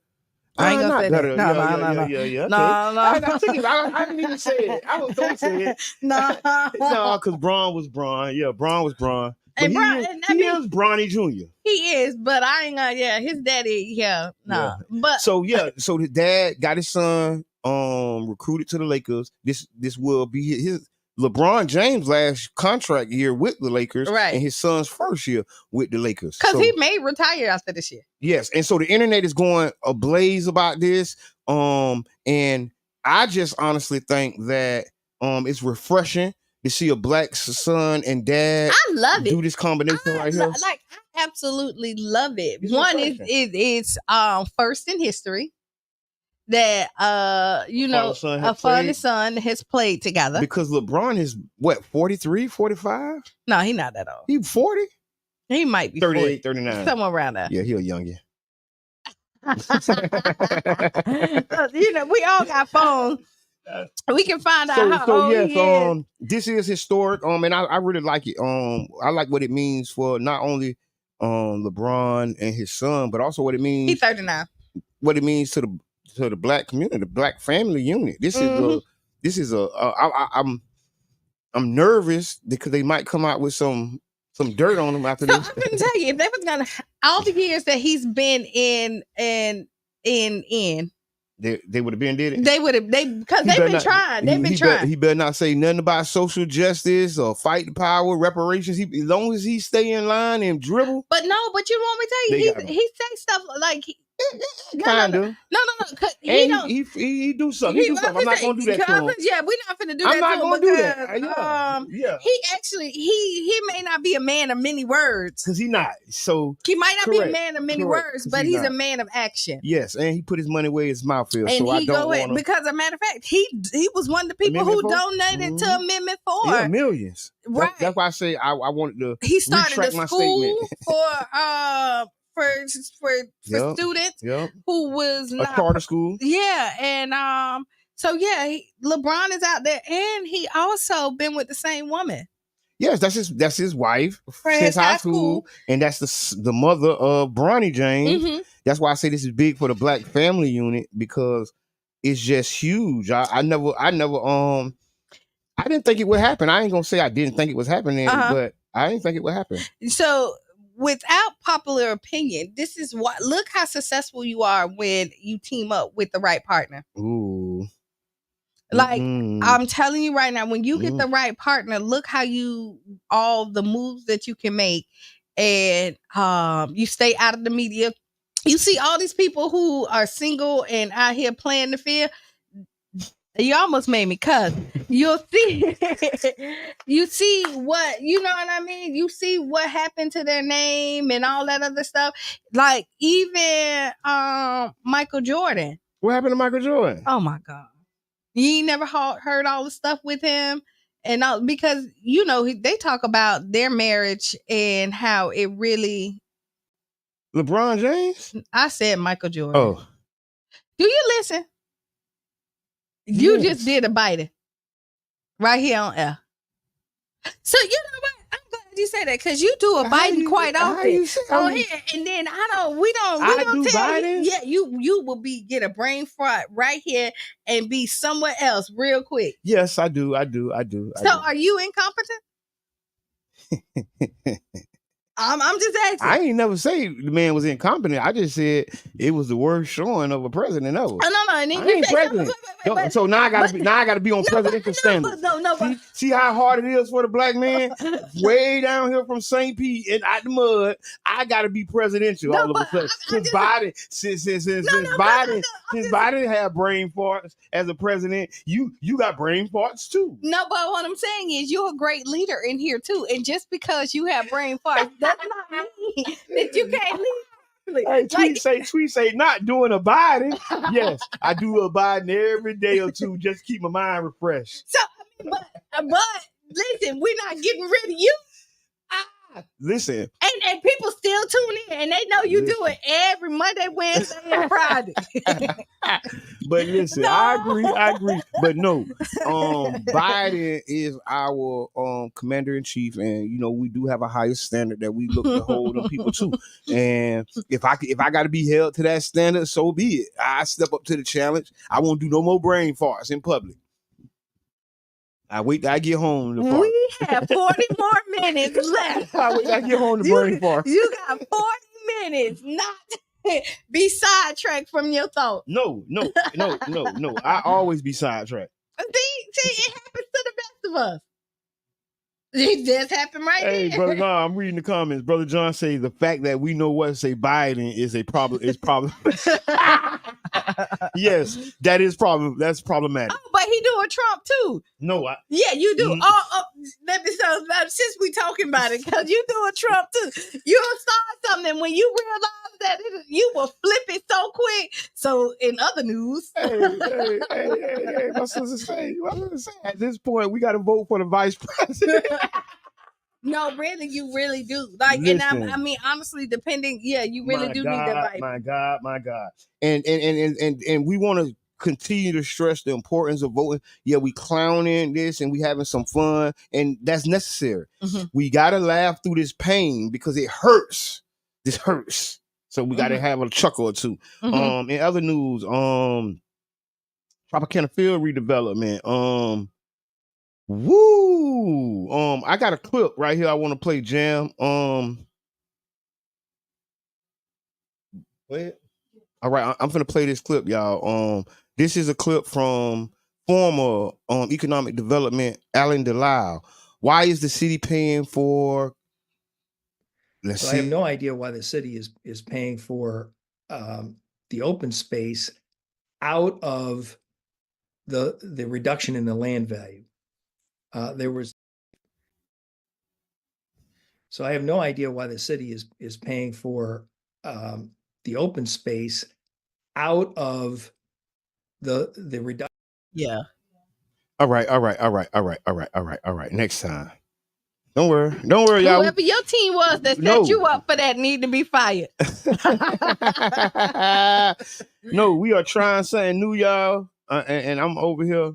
Speaker 1: I ain't gonna say
Speaker 2: better.
Speaker 1: that.
Speaker 2: No.
Speaker 1: Okay.
Speaker 2: No. I didn't even say it. I was going to say it.
Speaker 1: No,
Speaker 2: because Bron was Bron. Yeah, Bron was Bron. But
Speaker 1: and
Speaker 2: he is Bronny Jr.
Speaker 1: He is, but I ain't gonna. Yeah, his daddy. Yeah, no. But
Speaker 2: so his dad got his son recruited to the Lakers. This will be his LeBron James' last contract year with the Lakers,
Speaker 1: right?
Speaker 2: And his son's first year with the Lakers,
Speaker 1: because he may retire after this year.
Speaker 2: Yes, and so the internet is going ablaze about this. And I just honestly think that it's refreshing to see a black son and dad.
Speaker 1: I love it.
Speaker 2: Do this combination right here.
Speaker 1: Like I absolutely love it. One is first in history that a father and son has played together.
Speaker 2: Because LeBron is what, 43, 45?
Speaker 1: No, he's not that old.
Speaker 2: He 40?
Speaker 1: He might be
Speaker 2: 38, 39.
Speaker 1: Somewhere around there.
Speaker 2: Yeah, he a youngin.
Speaker 1: We all got phones. We can find out how old he is.
Speaker 2: This is historic. And I really like it. I like what it means for not only LeBron and his son, but also what it means.
Speaker 1: He's 39.
Speaker 2: What it means to the black community, the black family unit. I'm nervous because they might come out with some dirt on him after this.
Speaker 1: I'm gonna tell you, if they was gonna all the years that he's been in.
Speaker 2: They would have been did it.
Speaker 1: Because they've been trying. They've been trying.
Speaker 2: He better not say nothing about social justice or fight the power, reparations. As long as he stay in line and dribble.
Speaker 1: But you want me to tell you, he say stuff like
Speaker 2: kind of.
Speaker 1: No.
Speaker 2: He do something. I'm not gonna do that to him.
Speaker 1: Yeah, we're not gonna do
Speaker 2: that. I'm not
Speaker 1: gonna
Speaker 2: do that.
Speaker 1: He actually he may not be a man of many words.
Speaker 2: Because he not. So
Speaker 1: he might not be a man of many words, but he's a man of action.
Speaker 2: Yes, and he put his money where his mouth is.
Speaker 1: And
Speaker 2: so
Speaker 1: he go ahead because, as a matter of fact, he was one of the people who donated to Amendment 4.
Speaker 2: Yeah, millions.
Speaker 1: Right.
Speaker 2: That's why I say I wanted to.
Speaker 1: He started
Speaker 2: retract
Speaker 1: a
Speaker 2: my
Speaker 1: school
Speaker 2: statement.
Speaker 1: for students who was
Speaker 2: not a charter school.
Speaker 1: Yeah, and LeBron is out there, and he also been with the same woman.
Speaker 2: Yes, that's his wife since high school, and that's the mother of Bronny James. Mm-hmm. That's why I say this is big for the black family unit because it's just huge. I didn't think it would happen. I ain't gonna say I didn't think it was happening, but I didn't think it would happen.
Speaker 1: So, without popular opinion, this is what. Look how successful you are when you team up with the right partner.
Speaker 2: Ooh.
Speaker 1: Like I'm telling you right now, when you get the right partner, look how all the moves that you can make, and you stay out of the media. You see all these people who are single and out here playing the field. You almost made me cuss. You'll see, you see what, you know what I mean? You see what happened to their name and all that other stuff. Like even Michael Jordan.
Speaker 2: What happened to Michael Jordan?
Speaker 1: Oh my God. You ain't never heard all the stuff with him. And all, because, they talk about their marriage and how it really.
Speaker 2: LeBron James?
Speaker 1: I said Michael Jordan.
Speaker 2: Oh.
Speaker 1: Do you listen? You just did a biter right here on air. So you know what? I'm glad you say that because you do a biting quite often on here, and then we don't tell
Speaker 2: biting?
Speaker 1: you. Yeah, you will get a brain fart right here and be somewhere else real quick.
Speaker 2: Yes, I do. So
Speaker 1: are you incompetent? I'm just asking.
Speaker 2: I ain't never say the man was incompetent. I just said it was the worst showing of a president ever.
Speaker 1: No. And
Speaker 2: I ain't president. So now I gotta be on presidential standards.
Speaker 1: No.
Speaker 2: See how hard it is for the black man? Way down here from St. Pete and out the mud. I gotta be presidential all of a sudden. Since Biden had brain farts as a president, you got brain farts too.
Speaker 1: No, but what I'm saying is you're a great leader in here too. And just because you have brain farts, that's not mean that you can't lead.
Speaker 2: Hey, tweet say not doing a Biden. Yes, I do a Biden every day or two just to keep my mind refreshed.
Speaker 1: So, but listen, we're not getting rid of you.
Speaker 2: Listen.
Speaker 1: And people still tune in, and they know you do it every Monday, Wednesday, and Friday.
Speaker 2: But listen,
Speaker 1: No.
Speaker 2: I agree. But no, Biden is our commander in chief, and we do have a higher standard that we look to hold them people to. And if I got to be held to that standard, so be it. I step up to the challenge. I won't do no more brain farts in public. I wait till I get home to fart.
Speaker 1: We have 40 more minutes left.
Speaker 2: I wait till I get home to brain fart.
Speaker 1: You got 40 minutes, not be sidetracked from your thoughts.
Speaker 2: No. I always be sidetracked.
Speaker 1: See, it happens to the best of us. It just happened right
Speaker 2: Hey,
Speaker 1: there.
Speaker 2: brother, no, I'm reading the comments. Brother John say the fact that we know what to say Biden is a problem. Is problem. Yes, that is problem. That's problematic.
Speaker 1: Oh, but he doing Trump too.
Speaker 2: No,
Speaker 1: yeah, you do. Let me so since we talking about it, because you doing Trump too. You'll start something when you realize that you will flip it so quick. So in other news,
Speaker 2: hey, my sister say, at this point we got to vote for the vice president.
Speaker 1: No, really, you really do. Like, listen, and I mean, honestly, depending, you really do need that vibe.
Speaker 2: My God. And we want to continue to stress the importance of voting. Yeah, we clowning this and we having some fun, and that's necessary. Mm-hmm. We got to laugh through this pain because it hurts. This hurts. So we got to have a chuckle or two. Mm-hmm. In other news, Tropicana Field redevelopment. Woo! I got a clip right here I want to play, Jam. Wait. All right, I'm gonna play this clip, y'all. This is a clip from former economic development Alan Delisle. Why is the city paying for?
Speaker 11: I have no idea why the city is paying for the open space out of the reduction in the land value. So I have no idea why the city is paying for the open space out of the reduction.
Speaker 1: Yeah.
Speaker 2: All right. Next time. Don't worry, y'all.
Speaker 1: Whoever your team was that set you up for that need to be fired.
Speaker 2: No, we are trying something new, y'all. And I'm over here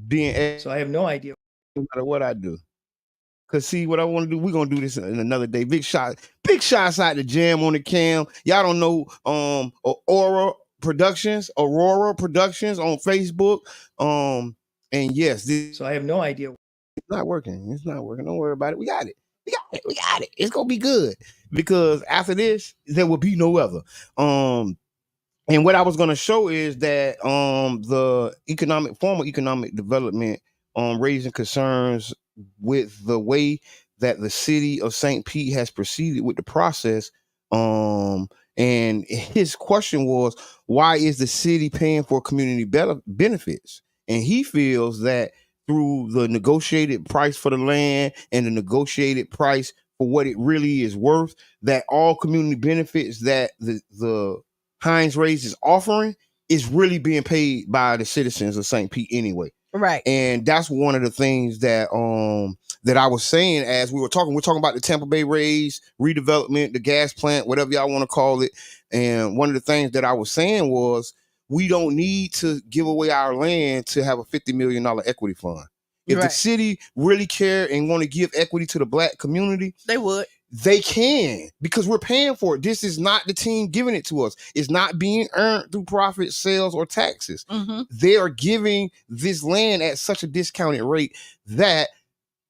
Speaker 2: being.
Speaker 11: So I have no idea.
Speaker 2: No matter what I do. Cause see what I want to do, we're gonna do this in another day. Big shots out to Jam on the cam. Y'all don't know Aurora Productions on Facebook. And yes,
Speaker 11: so I have no idea.
Speaker 2: It's not working. Don't worry about it. We got it. It's gonna be good. Because after this, there will be no other. And what I was gonna show is that the former economic development raising concerns with the way that the city of St. Pete has proceeded with the process. And his question was, why is the city paying for community benefits? And he feels that through the negotiated price for the land and the negotiated price for what it really is worth, that all community benefits that the Heinz Race is offering is really being paid by the citizens of St. Pete anyway.
Speaker 1: Right.
Speaker 2: And that's one of the things that that I was saying as we were talking. We're talking about the Tampa Bay Rays redevelopment, the gas plant, whatever y'all want to call it. And one of the things that I was saying was we don't need to give away our land to have a $50 million equity fund. If the city really care and want to give equity to the Black community,
Speaker 1: they would.
Speaker 2: They can, because we're paying for it. This is not the team giving it to us. It's not being earned through profit, sales, or taxes. Mm-hmm. They are giving this land at such a discounted rate that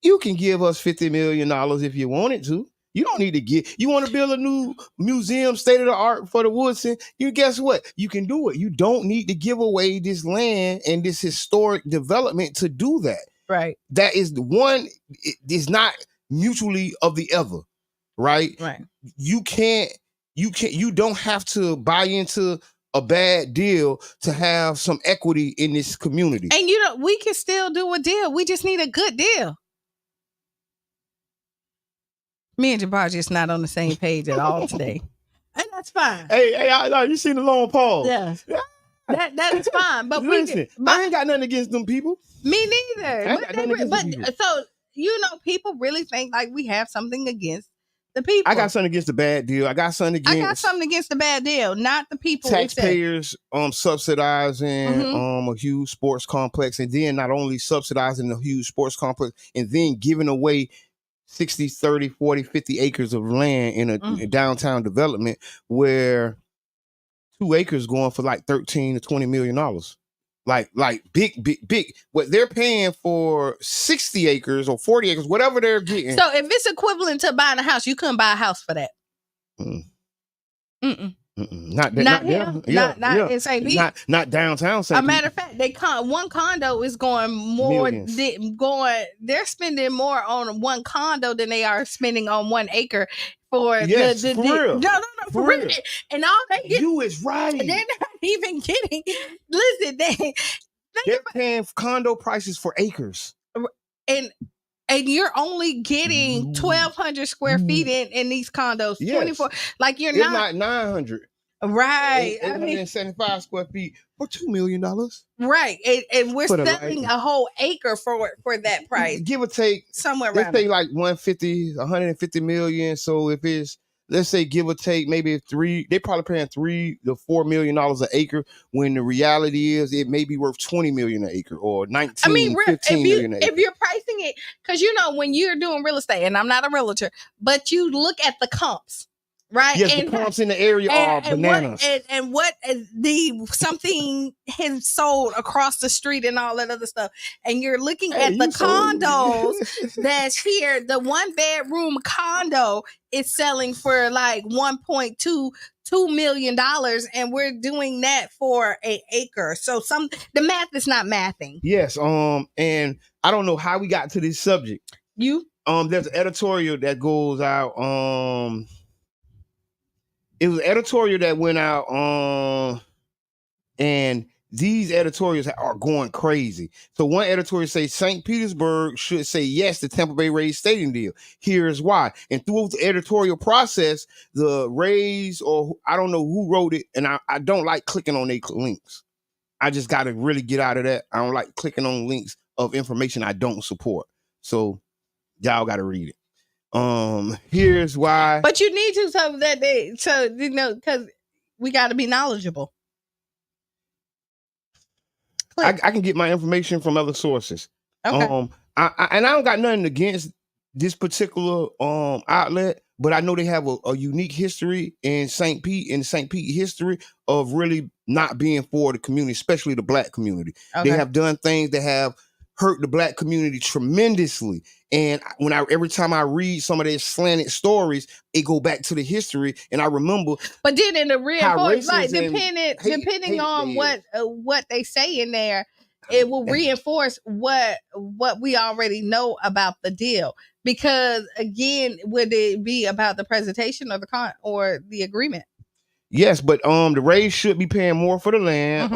Speaker 2: you can give us $50 million if you wanted to. You don't need to you want to build a new museum, state of the art for the Woodson. Guess what? You can do it. You don't need to give away this land and this historic development to do that.
Speaker 1: Right.
Speaker 2: That is the one. It is not mutually of the other. Right. You don't have to buy into a bad deal to have some equity in this community.
Speaker 1: And we can still do a deal. We just need a good deal. Me and Jabbar just not on the same page at all today. And that's fine.
Speaker 2: Hey, you seen the long pause.
Speaker 1: Yeah. That is fine. But
Speaker 2: listen, I ain't got nothing against them people.
Speaker 1: Me neither. So people really think like we have something against the people.
Speaker 2: I got something against the bad deal. I got something against
Speaker 1: the bad deal, not the people.
Speaker 2: Taxpayers subsidizing a huge sports complex, and then not only subsidizing the huge sports complex, and then giving away 60, 30, 40, 50 acres of land in a downtown development where 2 acres going for like $13 to $20 million. Like big. What they're paying for 60 acres or 40 acres, whatever they're getting.
Speaker 1: So if it's equivalent to buying a house, you couldn't buy a house for that.
Speaker 2: Not
Speaker 1: in St. Pete.
Speaker 2: Not downtown St. Pete.
Speaker 1: A matter of fact, one condo is going more. They're spending more on one condo than they are spending on 1 acre for
Speaker 2: for real.
Speaker 1: No, for real. And all they get,
Speaker 2: you is right.
Speaker 1: They're not even getting. Listen,
Speaker 2: they're paying condo prices for acres,
Speaker 1: and you're only getting 1,200 square feet in these condos.
Speaker 2: Yes.
Speaker 1: 24, like you're
Speaker 2: not 900.
Speaker 1: Right.
Speaker 2: 875 square feet for $2 million.
Speaker 1: Right. And we're selling a whole acre for that price.
Speaker 2: Give or take
Speaker 1: somewhere around.
Speaker 2: Let's say like 150 million. So if it's, let's say give or take maybe they probably paying $3 to $4 million an acre, when the reality is it may be worth $20 million an acre or 15 million an acre.
Speaker 1: If you're pricing it, because when you're doing real estate, and I'm not a realtor, but you look at the comps. Right.
Speaker 2: Yes, the comps in the area are bananas.
Speaker 1: What something has sold across the street and all that other stuff. And you're looking at the condos that's here. The 1-bedroom condo is selling for like $1.2 million, and we're doing that for an acre. So the math is not mathing.
Speaker 2: Yes. And I don't know how we got to this subject.
Speaker 1: There's
Speaker 2: an editorial that goes out. It was an editorial that went out, and these editorials are going crazy. So one editorial says St. Petersburg should say yes to Tampa Bay Rays stadium deal. Here's why. And through the editorial process, the Rays, or I don't know who wrote it, and I don't like clicking on their links. I just got to really get out of that. I don't like clicking on links of information I don't support. So y'all got to read it. Here's why.
Speaker 1: But you need to, because we got to be knowledgeable.
Speaker 2: I can get my information from other sources.
Speaker 1: Okay.
Speaker 2: I don't got nothing against this particular outlet, but I know they have a unique history in St. Pete, history of really not being for the community, especially the Black community. Okay. They have done things that have hurt the Black community tremendously. And every time I read some of their slanted stories, it go back to the history, and I remember.
Speaker 1: But then in the reinforce, like depending on what they say in there, it will reinforce what we already know about the deal. Because again, would it be about the presentation or the agreement?
Speaker 2: Yes, but the Rays should be paying more for the land.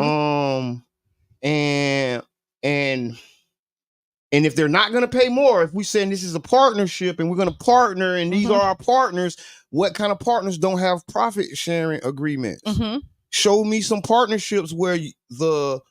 Speaker 2: And if they're not going to pay more, if we saying this is a partnership and we're going to partner and these are our partners, what kind of partners don't have profit sharing agreements? Show me some partnerships where the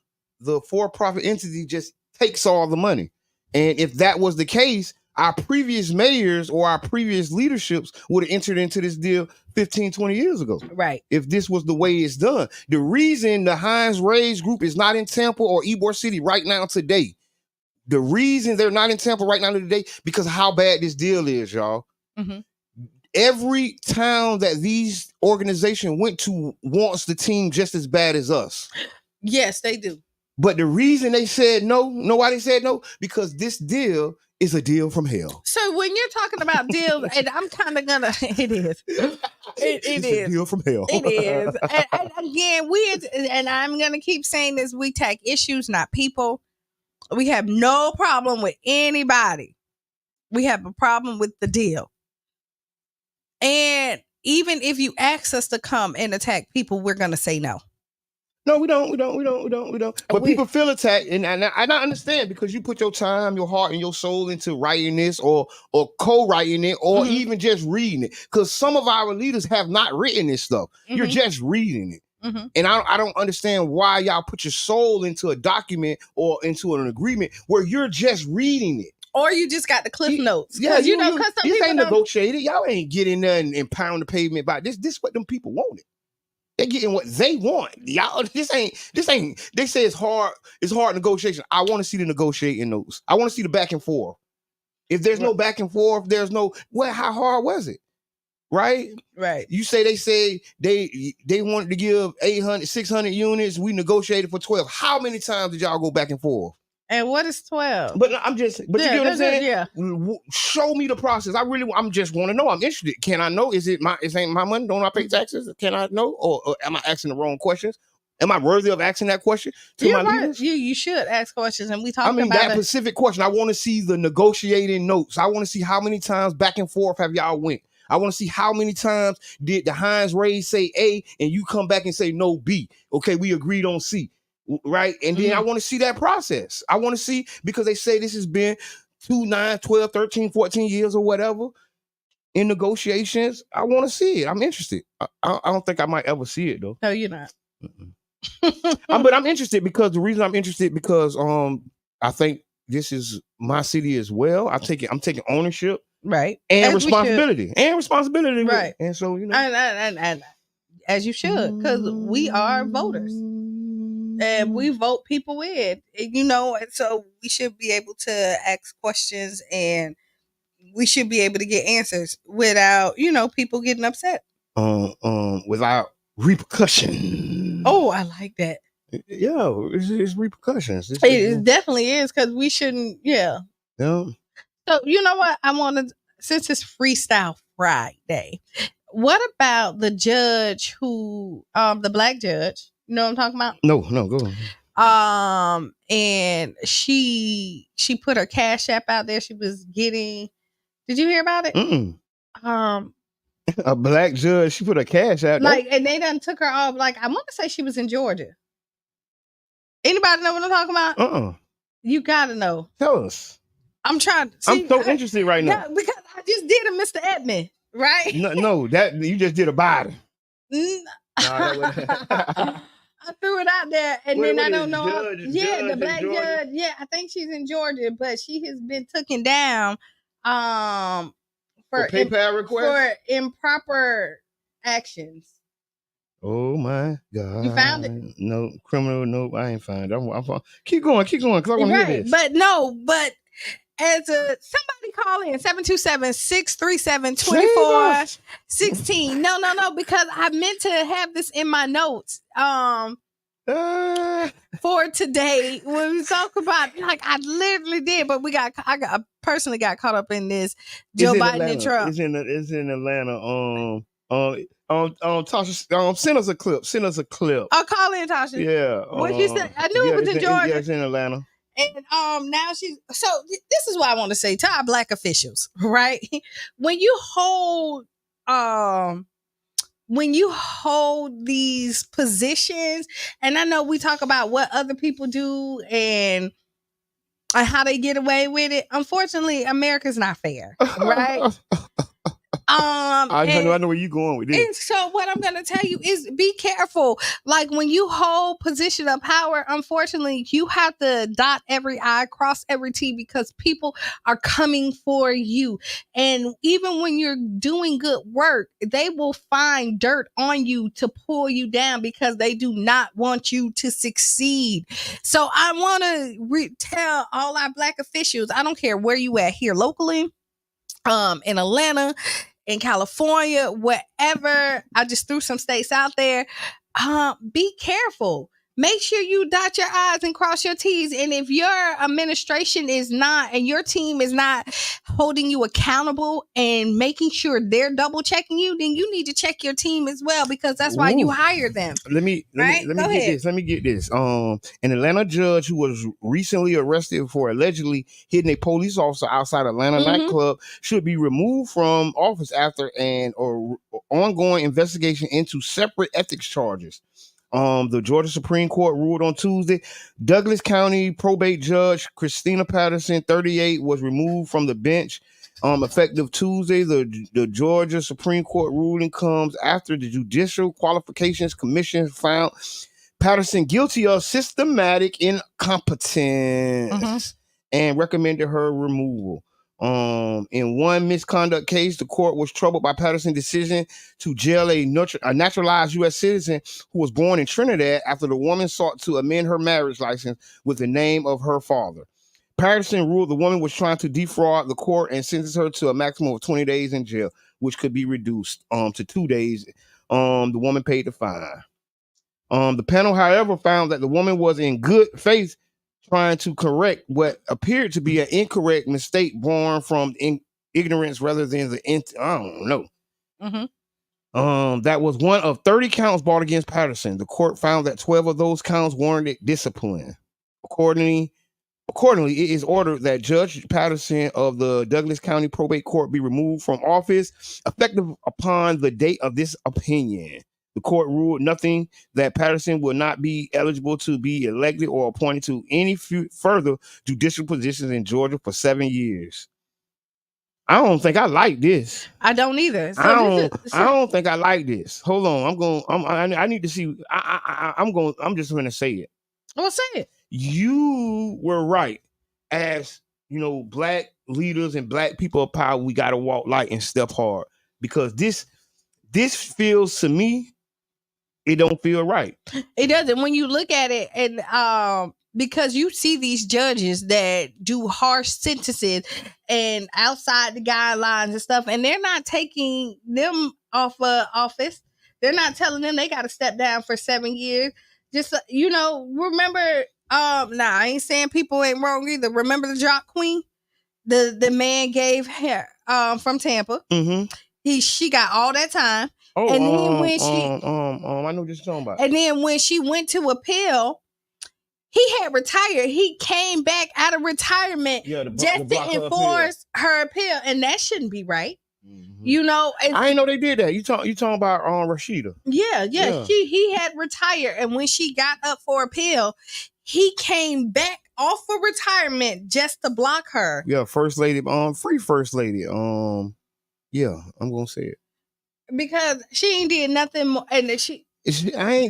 Speaker 2: for-profit entity just takes all the money. And if that was the case, our previous mayors or our previous leaderships would have entered into this deal 15, 20 years ago.
Speaker 1: Right.
Speaker 2: If this was the way it's done. The reason the Heinz Rays group is not in Tampa or Ybor City right now today, the reason they're not in Tampa right now today, because of how bad this deal is, y'all. Every town that these organizations went to wants the team just as bad as us.
Speaker 1: Yes, they do.
Speaker 2: But the reason they said no, nobody said no, because this deal is a deal from hell.
Speaker 1: So when you're talking about deals, and I'm kind of gonna, it is. It is
Speaker 2: a deal from hell.
Speaker 1: It is. And again, and I'm gonna keep saying this: we take issues, not people. We have no problem with anybody. We have a problem with the deal. And even if you ask us to come and attack people, we're going to say no.
Speaker 2: No, we don't. But people feel attacked, and I understand, because you put your time, your heart, and your soul into writing this or co-writing it, or even just reading it. Because some of our leaders have not written this stuff. You're just reading it. And I don't understand why y'all put your soul into a document or into an agreement where you're just reading it.
Speaker 1: Or you just got the cliff notes.
Speaker 2: Yeah,
Speaker 1: you know, because some
Speaker 2: this
Speaker 1: people
Speaker 2: ain't
Speaker 1: don't...
Speaker 2: negotiated. Y'all ain't getting nothing and pound the pavement by this. This what them people wanted. They're getting what they want. Y'all, this ain't. They say it's hard negotiation. I want to see the negotiating notes. I want to see the back and forth. If there's no back and forth, there's no. Well, how hard was it? Right. You say they wanted to give 800, 600 units. We negotiated for 12. How many times did y'all go back and forth?
Speaker 1: And what is 12?
Speaker 2: But you get what I'm saying?
Speaker 1: Yeah.
Speaker 2: Show me the process. I'm just want to know. I'm interested. Can I know? It ain't my money? Don't I pay taxes? Can I know? Or am I asking the wrong questions? Am I worthy of asking that question to my leaders?
Speaker 1: You should ask questions, and we talked about
Speaker 2: that specific question. I want to see the negotiating notes. I want to see how many times back and forth have y'all went. I want to see how many times did the Heinz Rays say A and you come back and say no B. Okay, we agreed on C. Right. And then I want to see that process. I want to see, because they say this has been 2, 9, 12, 13, 14 years or whatever in negotiations. I want to see it. I'm interested. I don't think I might ever see it though.
Speaker 1: No, you're not.
Speaker 2: But I'm interested because the reason I'm interested because I think this is my city as well. I'm taking ownership.
Speaker 1: Right.
Speaker 2: And responsibility. Right. And so, you know.
Speaker 1: And as you should, because we are voters. And we vote people in, you know, and so we should be able to ask questions and we should be able to get answers without, you know, people getting upset.
Speaker 2: Without repercussion.
Speaker 1: Oh, I like that.
Speaker 2: Yeah, it's repercussions.
Speaker 1: It definitely is, because we shouldn't, yeah.
Speaker 2: Yeah.
Speaker 1: So, you know what? I wanted, since it's Freestyle Friday, what about the judge who, the black judge? You know what I'm talking about?
Speaker 2: No, go on.
Speaker 1: And she put her Cash App out there. She was getting. Did you hear about it?
Speaker 2: A black judge. She put her Cash out.
Speaker 1: Like, and they done took her off. Like, I want to say she was in Georgia. Anybody know what I'm talking about? You gotta know.
Speaker 2: Tell us.
Speaker 1: I'm trying.
Speaker 2: I'm so interested right now.
Speaker 1: Yeah, because I just did a Mr. Edmond, right?
Speaker 2: No, that you just did a Biden.
Speaker 1: I threw it out there, and then I don't know. The black judge. Yeah, I think she's in Georgia, but she has been taken down for
Speaker 2: PayPal requests
Speaker 1: for improper actions.
Speaker 2: Oh my God!
Speaker 1: You found it?
Speaker 2: No criminal. No, I ain't found it. I'm keep going, because I want to hear this.
Speaker 1: But as somebody call in 727-637-2416. No, because I meant to have this in my notes. For today, when we talk about, like, I literally did, but I personally got caught up in this Joe Biden and Trump.
Speaker 2: It's in Atlanta. Tasha, send us a clip.
Speaker 1: Oh, call in, Tasha.
Speaker 2: Yeah.
Speaker 1: What you said? I knew it was in Georgia.
Speaker 2: Yeah, it's in Atlanta.
Speaker 1: And now this is what I want to say to our black officials, right? When you hold these positions, and I know we talk about what other people do and how they get away with it. Unfortunately, America's not fair, right?
Speaker 2: I know where you're going with this.
Speaker 1: And so what I'm going to tell you is be careful. Like, when you hold position of power, unfortunately, you have to dot every I, cross every T, because people are coming for you. And even when you're doing good work, they will find dirt on you to pull you down because they do not want you to succeed. So I want to tell all our black officials, I don't care where you at here locally, in Atlanta, in California, wherever. I just threw some states out there. Be careful. Make sure you dot your I's and cross your T's. And if your administration is not, and your team is not holding you accountable and making sure they're double checking you, then you need to check your team as well, because that's why you hire them.
Speaker 2: Let me get this. An Atlanta judge who was recently arrested for allegedly hitting a police officer outside Atlanta nightclub should be removed from office after an ongoing investigation into separate ethics charges. The Georgia Supreme Court ruled on Tuesday. Douglas County probate judge Christina Patterson, 38, was removed from the bench. Effective Tuesday, the Georgia Supreme Court ruling comes after the Judicial Qualifications Commission found Patterson guilty of systematic incompetence and recommended her removal. In one misconduct case, the court was troubled by Patterson's decision to jail a naturalized U.S. citizen who was born in Trinidad after the woman sought to amend her marriage license with the name of her father. Patterson ruled the woman was trying to defraud the court and sentenced her to a maximum of 20 days in jail, which could be reduced to 2 days. The woman paid the fine. The panel, however, found that the woman was in good faith trying to correct what appeared to be an incorrect mistake born from ignorance rather than the I don't know. That was one of 30 counts brought against Patterson. The court found that 12 of those counts warranted discipline. Accordingly, it is ordered that Judge Patterson of the Douglas County Probate Court be removed from office effective upon the date of this opinion. The court ruled nothing that Patterson would not be eligible to be elected or appointed to any further judicial positions in Georgia for 7 years. I don't think I like this.
Speaker 1: I don't either. So
Speaker 2: I don't think I like this. Hold on. I need to see. I'm just going to say it.
Speaker 1: Well, say it.
Speaker 2: You were right. As you know, black leaders and black people of power, we got to walk light and step hard, because this feels to me, it don't feel right.
Speaker 1: It doesn't. When you look at it, and because you see these judges that do harsh sentences and outside the guidelines and stuff, and they're not taking them off of office. They're not telling them they got to step down for 7 years. Just, remember, I ain't saying people ain't wrong either. Remember the Jock Queen? The man gave her from Tampa. She got all that time.
Speaker 2: Oh, and then when I know what you're talking about.
Speaker 1: And then when she went to appeal, he had retired. He came back out of retirement just to enforce her appeal, and that shouldn't be right.
Speaker 2: I didn't know they did that. You talking about Rashida?
Speaker 1: Yeah. He had retired, and when she got up for appeal, he came back off of retirement just to block her.
Speaker 2: Yeah, First Lady, free First Lady. Yeah, I'm gonna say it
Speaker 1: because she ain't did nothing more, and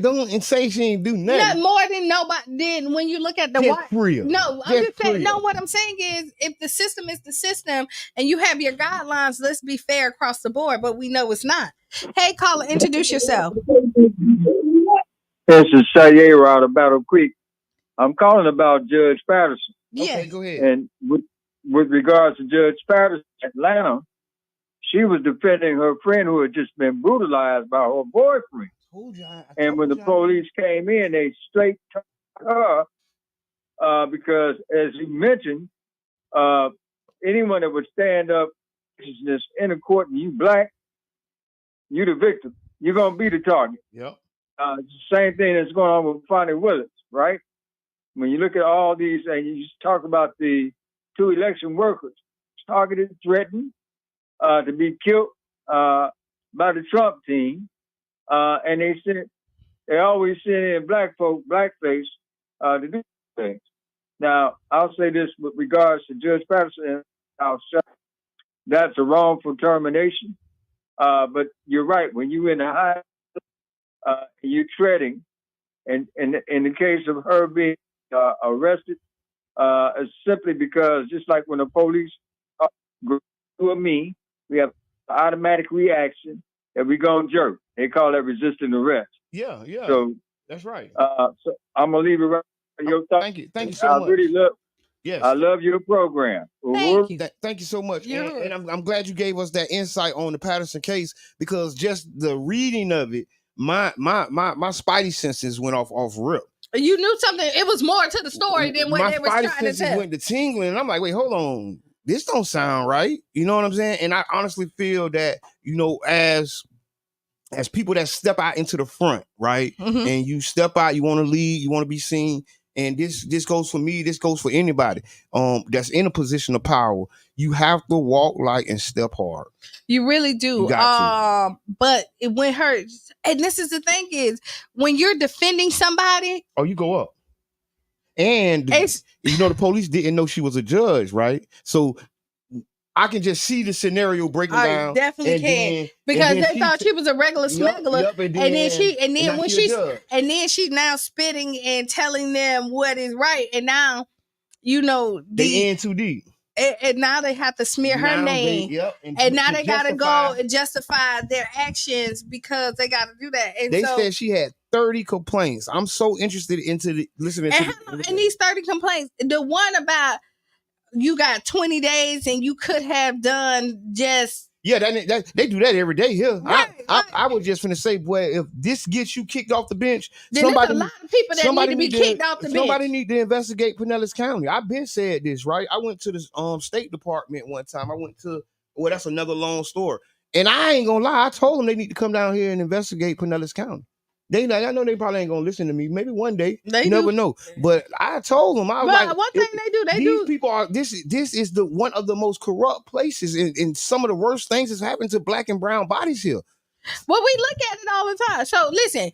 Speaker 2: don't say she ain't do nothing.
Speaker 1: Not more than nobody did. When you look at the No, I'm just saying. No, what I'm saying is, if the system is the system, and you have your guidelines, let's be fair across the board. But we know it's not. Hey, caller, introduce yourself.
Speaker 3: This is Sayer out of Battle Creek. I'm calling about Judge Patterson.
Speaker 1: Yeah,
Speaker 2: okay, go ahead.
Speaker 3: And with regards to Judge Patterson, Atlanta, she was defending her friend who had just been brutalized by her boyfriend. And when the police came in, they straight took her because, as you mentioned, anyone that would stand up in a court and you black, you the victim. You're going to be the target.
Speaker 2: Yep.
Speaker 3: Same thing that's going on with Fonnie Willis, right? When you look at all these, and you just talk about the 2 election workers targeted, threatened to be killed by the Trump team. And they always send in blackface to do things. Now, I'll say this with regards to Judge Patterson. That's a wrongful termination. But you're right. When you're in the high, you're treading. And in the case of her being arrested, it's simply because, just like when the police to me, we have an automatic reaction that we gonna jerk. They call that resisting arrest.
Speaker 2: Yeah.
Speaker 3: So
Speaker 2: that's right.
Speaker 3: So I'm gonna leave it right. Your thoughts.
Speaker 2: Thank you so much.
Speaker 3: I love your program.
Speaker 2: Thank you so much. And I'm glad you gave us that insight on the Patterson case, because just the reading of it, my spidey senses went off rip.
Speaker 1: You knew something. It was more to the story than what they were trying to tell. My spidey senses
Speaker 2: went to tingling, and I'm like, wait, hold on. This don't sound right. You know what I'm saying? And I honestly feel that, as people that step out into the front, right? Mm-hmm. And you step out, you want to lead, you want to be seen. And this goes for me, this goes for anybody that's in a position of power. You have to walk light and step hard.
Speaker 1: You really do. But when it hurts, and this is the thing is, when you're defending somebody,
Speaker 2: you go up. And the police didn't know she was a judge, right? So I can just see the scenario breaking down.
Speaker 1: I definitely can, because they thought she was a regular smuggler, and then she's now spitting and telling them what is right, and now you know,
Speaker 2: they in too deep.
Speaker 1: And now they have to smear her name. And now they got to go and justify their actions because they got to do that. And
Speaker 2: they said she had 30 complaints. I'm so interested into listening to
Speaker 1: and these 30 complaints. The one about you got 20 days and you could have done just.
Speaker 2: Yeah, they do that every day here.
Speaker 1: Right,
Speaker 2: I was just finna say, boy, if this gets you kicked off the bench,
Speaker 1: then there's a lot of people that need to be kicked off the bench.
Speaker 2: Somebody need to investigate Pinellas County. I've been said this, right? I went to the State Department one time. I went to, well, that's another long story. And I ain't gonna lie, I told them they need to come down here and investigate Pinellas County. I know they probably ain't gonna listen to me. Maybe one day, you never know. But I told them, I was like,
Speaker 1: one thing
Speaker 2: these people are. This is the one of the most corrupt places, and some of the worst things that's happened to Black and brown bodies here.
Speaker 1: Well, we look at it all the time. So listen,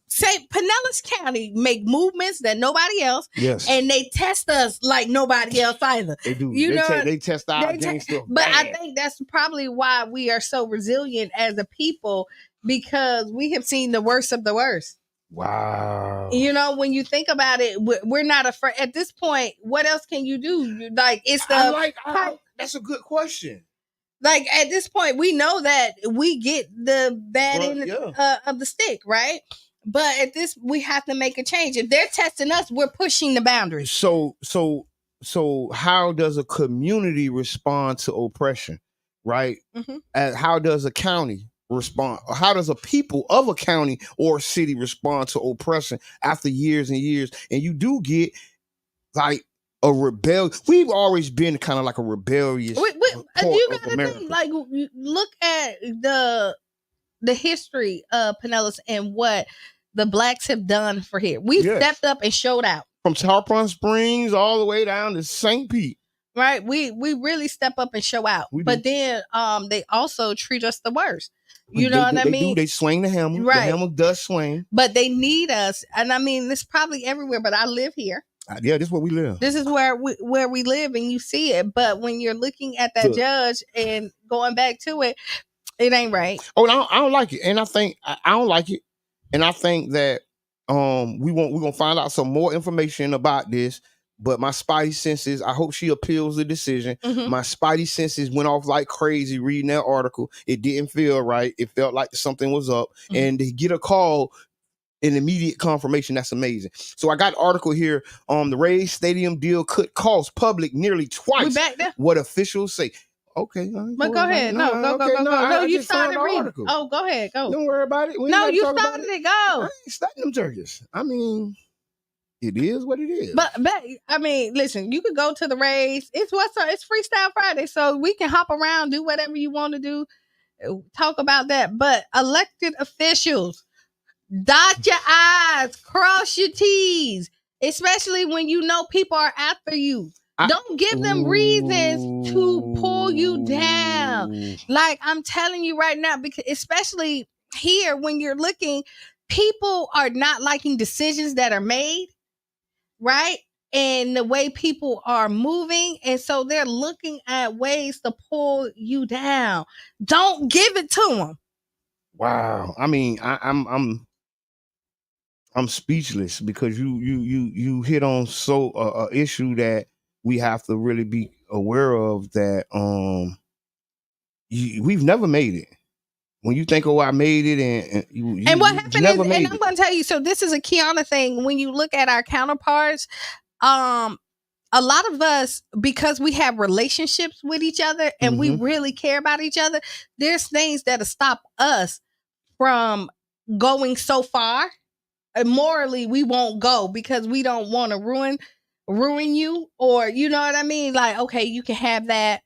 Speaker 1: say Pinellas County make movements that nobody else, and they test us like nobody else either.
Speaker 2: They do. They test our gangster.
Speaker 1: But I think that's probably why we are so resilient as a people. Because we have seen the worst of the worst.
Speaker 2: Wow.
Speaker 1: You know, when you think about it, we're not afraid. At this point, what else can you do? Like, it's the...
Speaker 2: that's a good question.
Speaker 1: Like, at this point, we know that we get the bad end of the stick, right? But at this, we have to make a change. If they're testing us, we're pushing the boundaries.
Speaker 2: So how does a community respond to oppression, right?
Speaker 1: Mm-hmm.
Speaker 2: And how does a county respond? How does a people of a county or city respond to oppression after years and years? And you do get like a rebellion. We've always been kind of like a rebellious.
Speaker 1: You gotta think, like, look at the history of Pinellas and what the Blacks have done for here. We stepped up and showed out
Speaker 2: from Tarpon Springs all the way down to St. Pete.
Speaker 1: Right, we really step up and show out, but then they also treat us the worst. You know what I mean?
Speaker 2: They swing the hammer.
Speaker 1: Right.
Speaker 2: The hammer does swing.
Speaker 1: But they need us. And I mean, it's probably everywhere, but I live here.
Speaker 2: Yeah, this is where we live.
Speaker 1: This is where we live and you see it. But when you're looking at that judge and going back to it, it ain't right.
Speaker 2: Oh, I don't like it. And I think I don't like it. And I think that we're gonna find out some more information about this. But my spidey senses, I hope she appeals the decision.
Speaker 1: Mm-hmm.
Speaker 2: My spidey senses went off like crazy reading that article. It didn't feel right. It felt like something was up. Mm-hmm. And to get a call, an immediate confirmation, that's amazing. So I got an article here. The Rays Stadium deal could cost public nearly twice what officials say. Okay.
Speaker 1: But go ahead. No, you started reading. Article. Oh, go ahead. Go.
Speaker 2: Don't worry about it.
Speaker 1: No, you started it. Go.
Speaker 2: I ain't starting them turkeys. I mean... It is what it is.
Speaker 1: But I mean, listen, you could go to the Rays. It's Freestyle Friday, so we can hop around, do whatever you want to do, talk about that. But elected officials, dot your I's, cross your T's, especially when you know people are after you. Don't give them reasons to pull you down. Like I'm telling you right now, because especially here when you're looking, people are not liking decisions that are made. Right? And the way people are moving. And so they're looking at ways to pull you down. Don't give it to them.
Speaker 2: Wow. I mean, I'm speechless because you hit on a issue that we have to really be aware of, that we've never made it. When you think, I made it, and
Speaker 1: what happened is, and I'm going to tell you, so this is a Qiana thing. When you look at our counterparts, a lot of us, because we have relationships with each other and we really care about each other, there's things that'll stop us from going so far. And morally, we won't go because we don't want to ruin you, or you know what I mean? Like, okay, you can have that.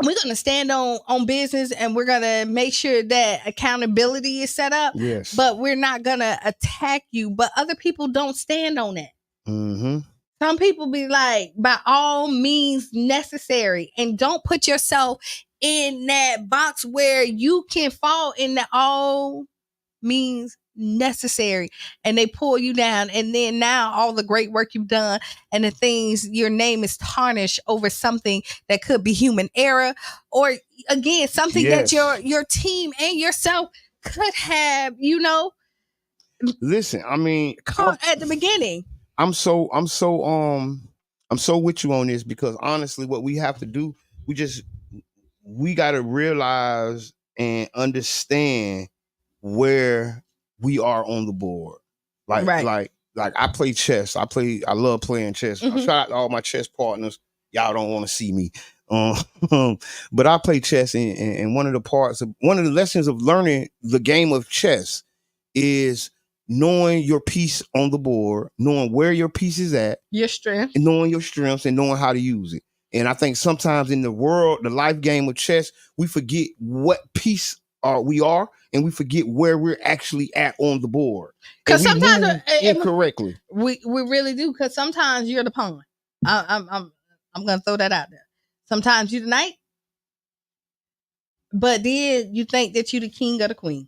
Speaker 1: We're going to stand on business and we're going to make sure that accountability is set up.
Speaker 2: Yes.
Speaker 1: But we're not going to attack you. But other people don't stand on that.
Speaker 2: Mm-hmm.
Speaker 1: Some people be like, by all means necessary. And don't put yourself in that box where you can fall in the all means necessary, and they pull you down, and then now all the great work you've done and the things, your name is tarnished over something that could be human error, or again something that your team and yourself could have,
Speaker 2: listen, I mean,
Speaker 1: caught at the beginning.
Speaker 2: I'm so I'm so with you on this because honestly, what we have to do, we got to realize and understand where we are on the board. Like I play chess. I love playing chess. Mm-hmm. Shout out to all my chess partners. Y'all don't want to see me. But I play chess, and one of the lessons of learning the game of chess is knowing your piece on the board, knowing where your piece is at,
Speaker 1: your strength,
Speaker 2: and knowing your strengths and knowing how to use it. And I think sometimes in the life game of chess, we forget what piece we are, and we forget where we're actually at on the board.
Speaker 1: Because sometimes
Speaker 2: incorrectly,
Speaker 1: we really do. Because sometimes you're the pawn. I'm gonna throw that out there. Sometimes you're the knight, but then you think that you're the king or the queen,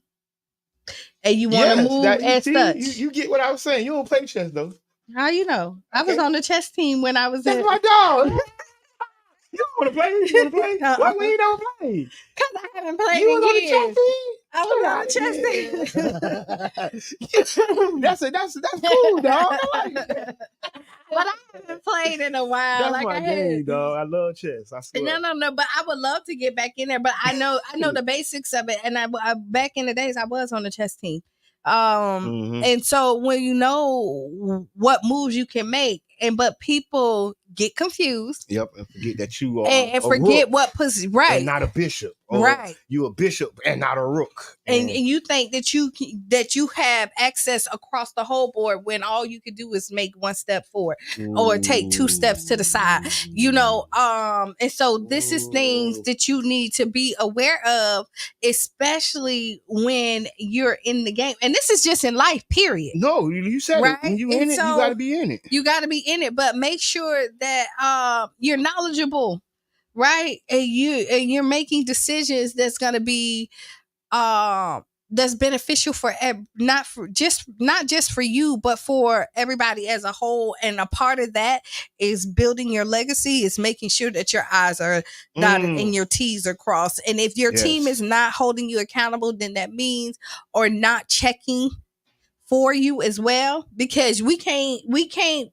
Speaker 1: and you want to move as such.
Speaker 2: You get what I was saying. You don't play chess though.
Speaker 1: How you know? Okay. I was on the chess team when I was.
Speaker 2: That's my dog. You don't want to play? You want to play? Why we don't play?
Speaker 1: Because I haven't played in years. I was on the chess team.
Speaker 2: That's cool, dog.
Speaker 1: But I haven't played in a while.
Speaker 2: That's my game, dog. I love chess. I swear.
Speaker 1: No. But I would love to get back in there. But I know the basics of it. And I back in the days, I was on the chess team. And so when you know what moves you can make, but people get confused.
Speaker 2: Yep, and forget that you are
Speaker 1: and forget what position, right?
Speaker 2: And not a bishop,
Speaker 1: right?
Speaker 2: You a bishop and not a rook,
Speaker 1: and you think that you have access across the whole board when all you can do is make one step forward or take two steps to the side, and so this is things that you need to be aware of, especially when you're in the game. And this is just in life, period.
Speaker 2: No, you said right? It. When you in it, so, you got to be in it.
Speaker 1: You got to be in it, but make sure that you're knowledgeable, right? And you're making decisions that's going to be that's beneficial for not just for you, but for everybody as a whole. And a part of that is building your legacy, is making sure that your I's are dotted and your T's are crossed. And if your team is not holding you accountable, then that means or not checking for you as well, because we can't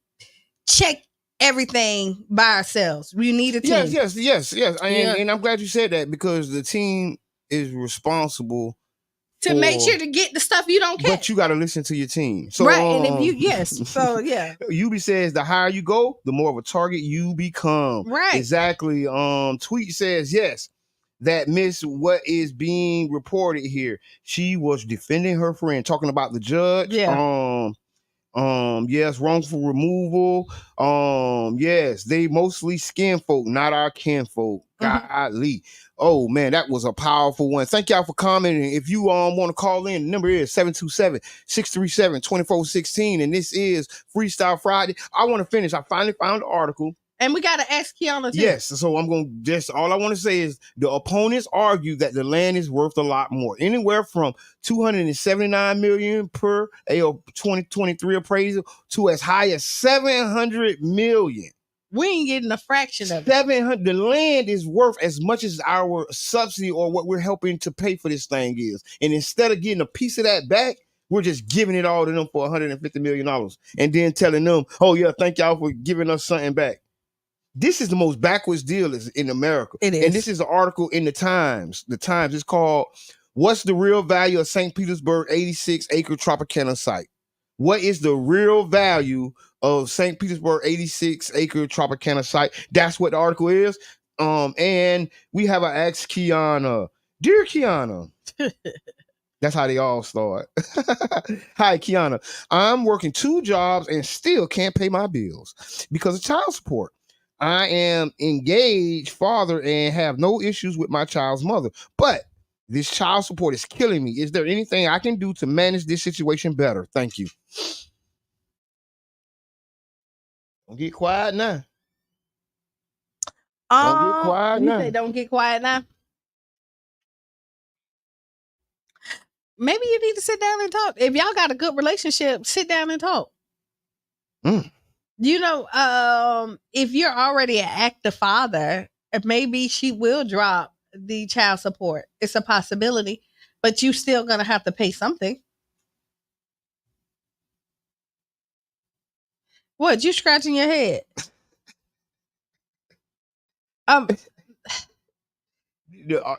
Speaker 1: check everything by ourselves. We need a team.
Speaker 2: Yes. And I'm glad you said that, because the team is responsible
Speaker 1: to make sure to get the stuff you don't catch.
Speaker 2: But you got to listen to your team. So,
Speaker 1: right. And if you,
Speaker 2: Yubi says the higher you go, the more of a target you become.
Speaker 1: Right.
Speaker 2: Exactly. Tweet says, yes, that miss what is being reported here. She was defending her friend, talking about the judge.
Speaker 1: Yeah.
Speaker 2: Yes, wrongful removal. Yes, they mostly skin folk, not our kinfolk. Golly. Oh man, that was a powerful one. Thank y'all for commenting. If you want to call in, the number is 727-637-2416. And this is Freestyle Friday. I want to finish. I finally found the article.
Speaker 1: And we got to ask Qiana too.
Speaker 2: Yes, so I'm going to just, all I want to say is the opponents argue that the land is worth a lot more, anywhere from $279 million per 2023 appraisal to as high as $700 million.
Speaker 1: We ain't getting a fraction of it.
Speaker 2: 700. The land is worth as much as our subsidy or what we're helping to pay for this thing is. And instead of getting a piece of that back, we're just giving it all to them for $150 million and then telling them, oh yeah, thank y'all for giving us something back. This is the most backwards deal in America.
Speaker 1: It is.
Speaker 2: And this is an article in the Times. The Times is called, What's the Real Value of St. Petersburg 86-acre Tropicana Site? What is the real value of St. Petersburg 86-acre Tropicana Site? That's what the article is. And we have an Ask Qiana. Dear Qiana. That's how they all start. Hi, Qiana. I'm working 2 jobs and still can't pay my bills because of child support. I am engaged father and have no issues with my child's mother, but this child support is killing me. Is there anything I can do to manage this situation better? Thank you. Don't get quiet now. Don't get quiet now.
Speaker 1: You say don't get quiet now? Maybe you need to sit down and talk. If y'all got a good relationship, sit down and talk. You know, if you're already an active father, maybe she will drop the child support. It's a possibility, but you still gonna have to pay something. What, you scratching your head?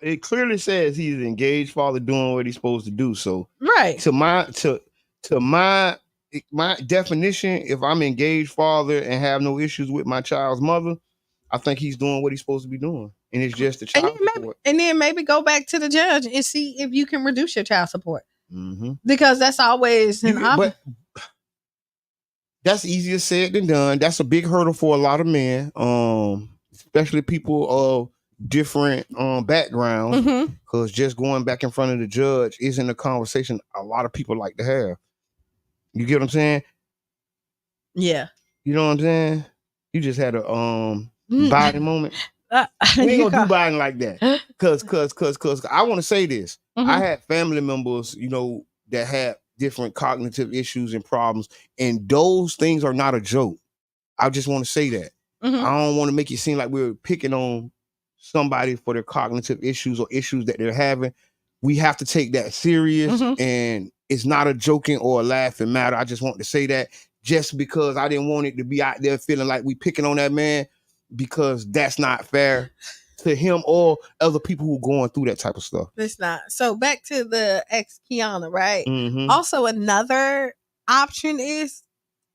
Speaker 2: It clearly says he's an engaged father doing what he's supposed to do. So
Speaker 1: right.
Speaker 2: To my definition, if I'm an engaged father and have no issues with my child's mother, I think he's doing what he's supposed to be doing. And it's just the child support.
Speaker 1: And then maybe go back to the judge and see if you can reduce your child support.
Speaker 2: Mm-hmm.
Speaker 1: Because that's always an option.
Speaker 2: But that's easier said than done. That's a big hurdle for a lot of men, especially people of different backgrounds. Because just going back in front of the judge isn't a conversation a lot of people like to have. You get what I'm saying?
Speaker 1: Yeah.
Speaker 2: You know what I'm saying? You just had a Biden moment. We ain't gonna do Biden like that. Cause I want to say this. I had family members, that had different cognitive issues and problems, and those things are not a joke. I just want to say that. I don't want to make it seem like we're picking on somebody for their cognitive issues or issues that they're having. We have to take that serious, and it's not a joking or a laughing matter. I just want to say that, just because I didn't want it to be out there feeling like we picking on that man, because that's not fair to him or other people who are going through that type of stuff.
Speaker 1: It's not. So back to the ex Qiana, right? Also, another option is,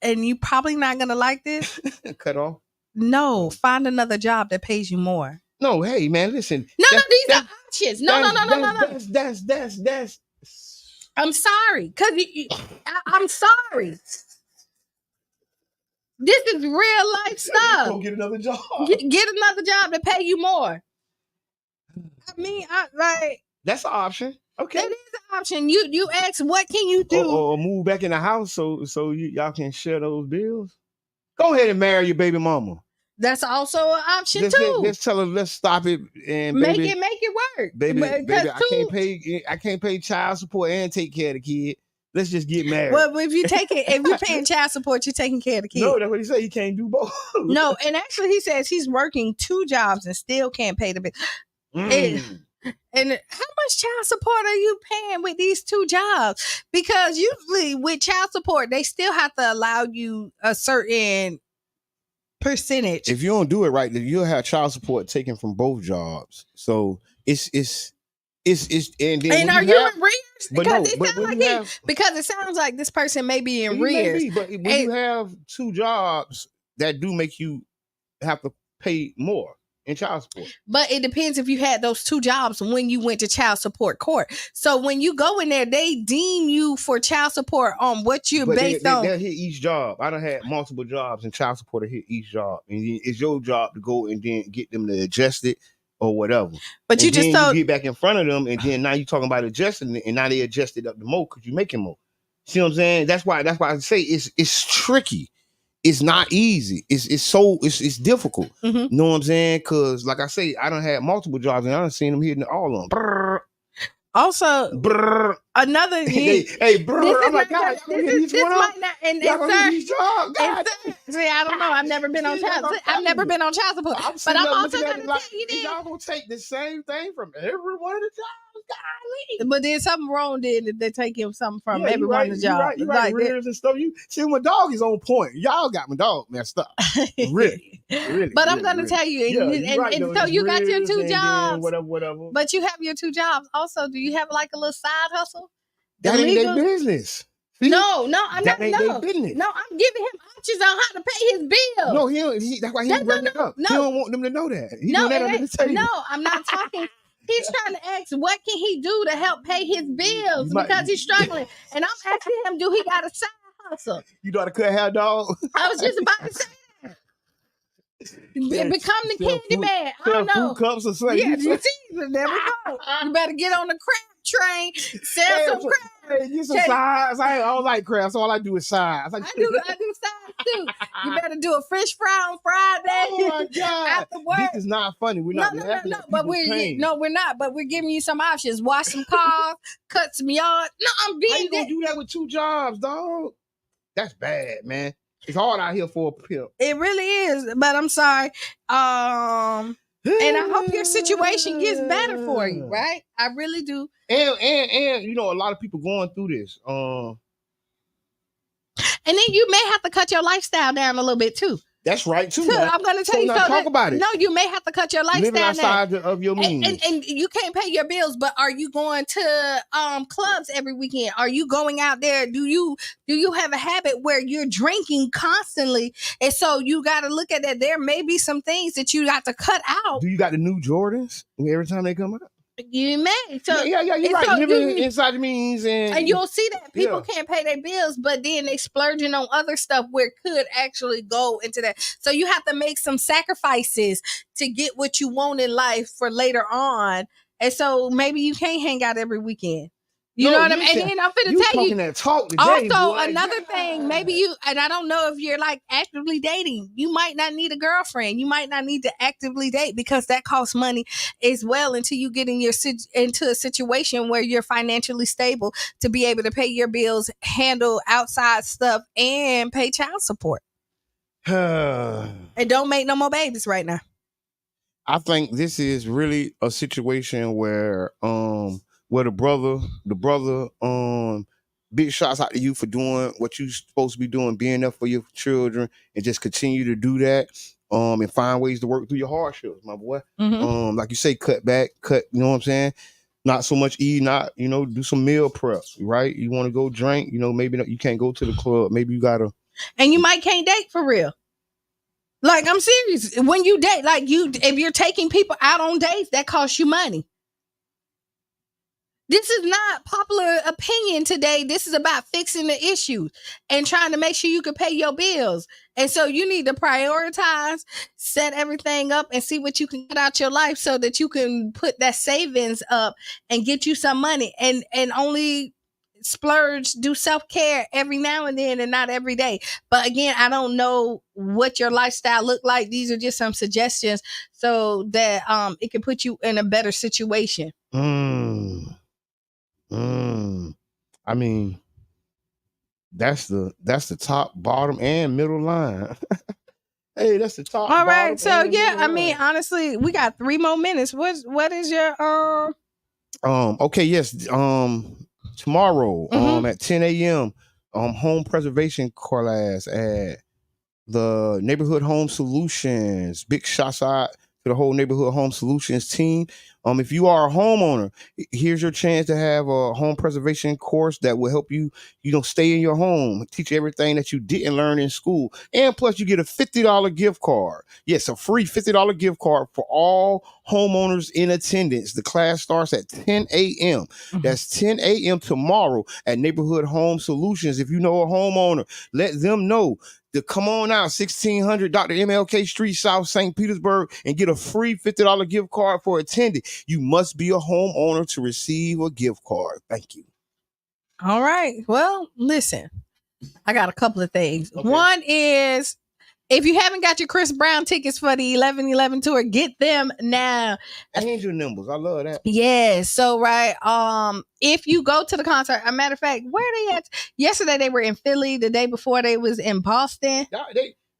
Speaker 1: and you probably not going to like this.
Speaker 2: Cut off?
Speaker 1: No, find another job that pays you more.
Speaker 2: No, hey, man, listen.
Speaker 1: No, these are options. No.
Speaker 2: That's.
Speaker 1: I'm sorry. I'm sorry. This is real life stuff.
Speaker 2: Go get another job.
Speaker 1: Get another job to pay you more. I mean,
Speaker 2: that's an option. Okay,
Speaker 1: that is an option. You ask, what can you do?
Speaker 2: Or move back in the house so y'all can share those bills. Go ahead and marry your baby mama.
Speaker 1: That's also an option too.
Speaker 2: Let's tell her, let's stop it and
Speaker 1: make it work,
Speaker 2: baby. I can't pay child support and take care of the kid. Let's just get married.
Speaker 1: Well, if you're paying child support, you're taking care of the kid.
Speaker 2: No, that's what he said. He can't do both.
Speaker 1: No, and actually, he says he's working 2 jobs and still can't pay the bill. And how much child support are you paying with these 2 jobs? Because usually with child support, they still have to allow you a certain percentage.
Speaker 2: If you don't do it right, then you'll have child support taken from both jobs. So it's and
Speaker 1: are you in arrears? Because it sounds like this person may be in arrears.
Speaker 2: But when you have 2 jobs, that do make you have to pay more in child support.
Speaker 1: But it depends if you had those 2 jobs when you went to child support court. So when you go in there, they deem you for child support on what you're based on.
Speaker 2: They'll hit each job. I done had multiple jobs, and child support will hit each job. And it's your job to go and then get them to adjust it or whatever.
Speaker 1: But you just
Speaker 2: you get back in front of them, and then now you're talking about adjusting it, and now they adjust it up the more because you're making more. See what I'm saying? That's why I say it's tricky. It's not easy. It's difficult. You know what I'm saying? Because like I say, I done had multiple jobs, and I done seen them hitting all of them. Brr.
Speaker 1: Also, another
Speaker 2: hey, bro, I'm like, God, this might not, and
Speaker 1: see, I don't know. I've never been on child support, but I'm also gonna tell you this:
Speaker 2: y'all gonna take the same thing from every one of the jobs. Golly.
Speaker 1: But there's something wrong then if they're taking something from every one of the jobs.
Speaker 2: You right, and stuff. You see, my dog is on point. Y'all got my dog messed up. Really.
Speaker 1: But I'm gonna tell you, and so you got your 2 jobs,
Speaker 2: whatever.
Speaker 1: But you have your 2 jobs. Also, do you have like a little side hustle?
Speaker 2: That ain't their business.
Speaker 1: See? No, I'm not.
Speaker 2: Their business.
Speaker 1: No, I'm giving him options on how to pay his bill.
Speaker 2: No, that's why he ain't bringing it up.
Speaker 1: No.
Speaker 2: He don't want them to know that.
Speaker 1: No, I'm not talking. He's trying to ask, what can he do to help pay his bills because he's struggling? And I'm asking him, do he got a side hustle?
Speaker 2: You know how to cut hair, dog?
Speaker 1: I was just about to say that. Become the candy man. I don't know.
Speaker 2: Food cups or something.
Speaker 1: Yeah, you see, there we go. You better get on the crab train, sell some crabs.
Speaker 2: Hey, get some sides. I don't like crabs, so all I do is sides.
Speaker 1: I do sides too. You better do a fish fry on Friday.
Speaker 2: Oh my God.
Speaker 1: After work.
Speaker 2: This is not funny. We're not laughing at people's pain.
Speaker 1: No, we're not. But we're giving you some options. Wash some cars, cut some yard. No, I'm being.
Speaker 2: How you gonna do that with 2 jobs, dog? That's bad, man. It's hard out here for a pimp.
Speaker 1: It really is, but I'm sorry. And I hope your situation gets better for you, right? I really do.
Speaker 2: And you know, a lot of people going through this.
Speaker 1: And then you may have to cut your lifestyle down a little bit too.
Speaker 2: That's right too.
Speaker 1: I'm going to tell you.
Speaker 2: So talk about it.
Speaker 1: No, you may have to cut your lifestyle
Speaker 2: living outside of your means,
Speaker 1: and you can't pay your bills. But are you going to clubs every weekend? Are you going out there? Do you have a habit where you're drinking constantly? And so you got to look at that. There may be some things that you got to cut out.
Speaker 2: Do you got the new Jordans every time they come out?
Speaker 1: You may. So
Speaker 2: yeah, you're right. Living inside the means, and
Speaker 1: you'll see that people can't pay their bills, but then they splurging on other stuff where it could actually go into that. So you have to make some sacrifices to get what you want in life for later on. And so maybe you can't hang out every weekend. You know what I mean? And then I'm finna tell you.
Speaker 2: That talk today,
Speaker 1: also,
Speaker 2: boy.
Speaker 1: another thing, maybe you, and I don't know if you're like actively dating, you might not need a girlfriend. You might not need to actively date because that costs money as well until you get into a situation where you're financially stable to be able to pay your bills, handle outside stuff, and pay child support. And don't make no more babies right now.
Speaker 2: I think this is really a situation where the brother, big shots out to you for doing what you're supposed to be doing, being there for your children, and just continue to do that. And find ways to work through your hardships, my boy.
Speaker 1: Mm-hmm.
Speaker 2: Like you say, cut back, you know what I'm saying? Not so much eat, not, do some meal prep, right? You want to go drink, maybe you can't go to the club. Maybe you gotta.
Speaker 1: And you might can't date for real. Like, I'm serious. When you date, if you're taking people out on dates, that costs you money. This is not popular opinion today. This is about fixing the issues and trying to make sure you can pay your bills. And so you need to prioritize, set everything up, and see what you can get out your life so that you can put that savings up and get you some money and only splurge, do self-care every now and then and not every day. But again, I don't know what your lifestyle look like. These are just some suggestions so that it can put you in a better situation.
Speaker 2: I mean, that's the top, bottom, and middle line. Hey, that's the top.
Speaker 1: All right. So yeah, I mean, honestly, we got 3 more minutes. What is your
Speaker 2: Okay, yes. Tomorrow, at 10 a.m. Home preservation class at the Neighborhood Home Solutions. Big shouts out to the whole Neighborhood Home Solutions team. If you are a homeowner, here's your chance to have a home preservation course that will help you, stay in your home, teach you everything that you didn't learn in school. And plus you get a $50 gift card. Yes, a free $50 gift card for all homeowners in attendance. The class starts at 10 a.m. That's 10 a.m. tomorrow at Neighborhood Home Solutions. If you know a homeowner, let them know to come on out, 1600 Dr. MLK Street, South St. Petersburg, and get a free $50 gift card for attending. You must be a homeowner to receive a gift card. Thank you.
Speaker 1: All right. Well, listen, I got a couple of things. Okay. One is, if you haven't got your Chris Brown tickets for the 11/11 tour, get them now.
Speaker 2: Angel numbers. I love that.
Speaker 1: Yeah. So, right. If you go to the concert, a matter of fact, where are they at? Yesterday they were in Philly. The day before they was in Boston.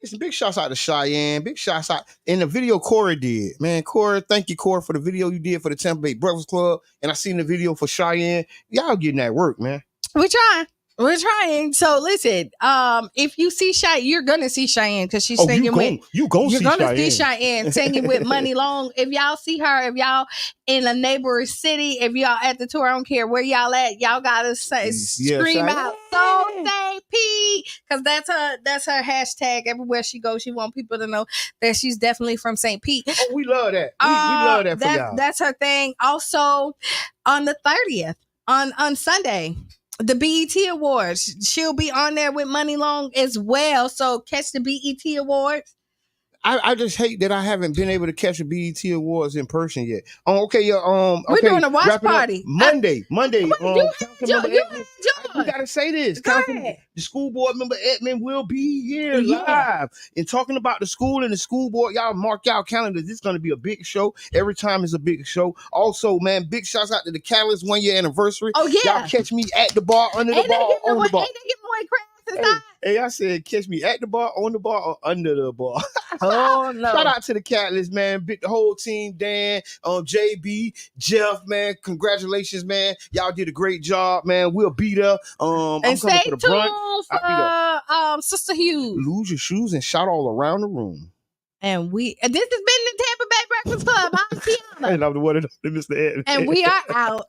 Speaker 2: It's big shouts out to Cheyenne. Big shouts out. In the video Corey did. Man, Corey, thank you, Corey, for the video you did for the Tampa Bay Breakfast Club. And I seen the video for Cheyenne. Y'all getting that work, man.
Speaker 1: We're trying. So listen, if you see Cheyenne, you're gonna see Cheyenne because she's singing with.
Speaker 2: You're gonna see
Speaker 1: Cheyenne singing with Money Long. If y'all see her, if y'all in a neighboring city, if y'all at the tour, I don't care where y'all at, y'all gotta scream out "So St. Pete" because that's her hashtag. Everywhere she goes, she wants people to know that she's definitely from St. Pete.
Speaker 2: Oh, we love that. We love that for y'all.
Speaker 1: That's her thing. Also, on the 30th, on Sunday, the BET Awards. She'll be on there with Money Long as well. So catch the BET Awards.
Speaker 2: I just hate that I haven't been able to catch the BET Awards in person yet. Okay,
Speaker 1: we're doing a watch party
Speaker 2: Monday.
Speaker 1: You
Speaker 2: gotta say this. The school board member Edmund will be here live and talking about the school and the school board. Y'all mark y'all calendars. This is gonna be a big show. Every time is a big show. Also, man, big shouts out to the Catalyst 1 year anniversary.
Speaker 1: Oh yeah,
Speaker 2: y'all catch me at the bar, under the bar, on the bar.
Speaker 1: Ain't they giving away crabs inside?
Speaker 2: Hey, I said, catch me at the bar, on the bar, or under the bar.
Speaker 1: Oh no!
Speaker 2: Shout out to the Catalyst, man. The whole team, Dan, JB, Jeff, man. Congratulations, man. Y'all did a great job, man. We'll be there.
Speaker 1: And
Speaker 2: I'm
Speaker 1: stay
Speaker 2: coming for the brunch.
Speaker 1: tuned for Sister Hughes.
Speaker 2: Lose your shoes and shout all around the room.
Speaker 1: And this has been the Tampa Bay Breakfast Club. I'm Qiana.
Speaker 2: And I'm the one that Mr. Ed.
Speaker 1: And we are out.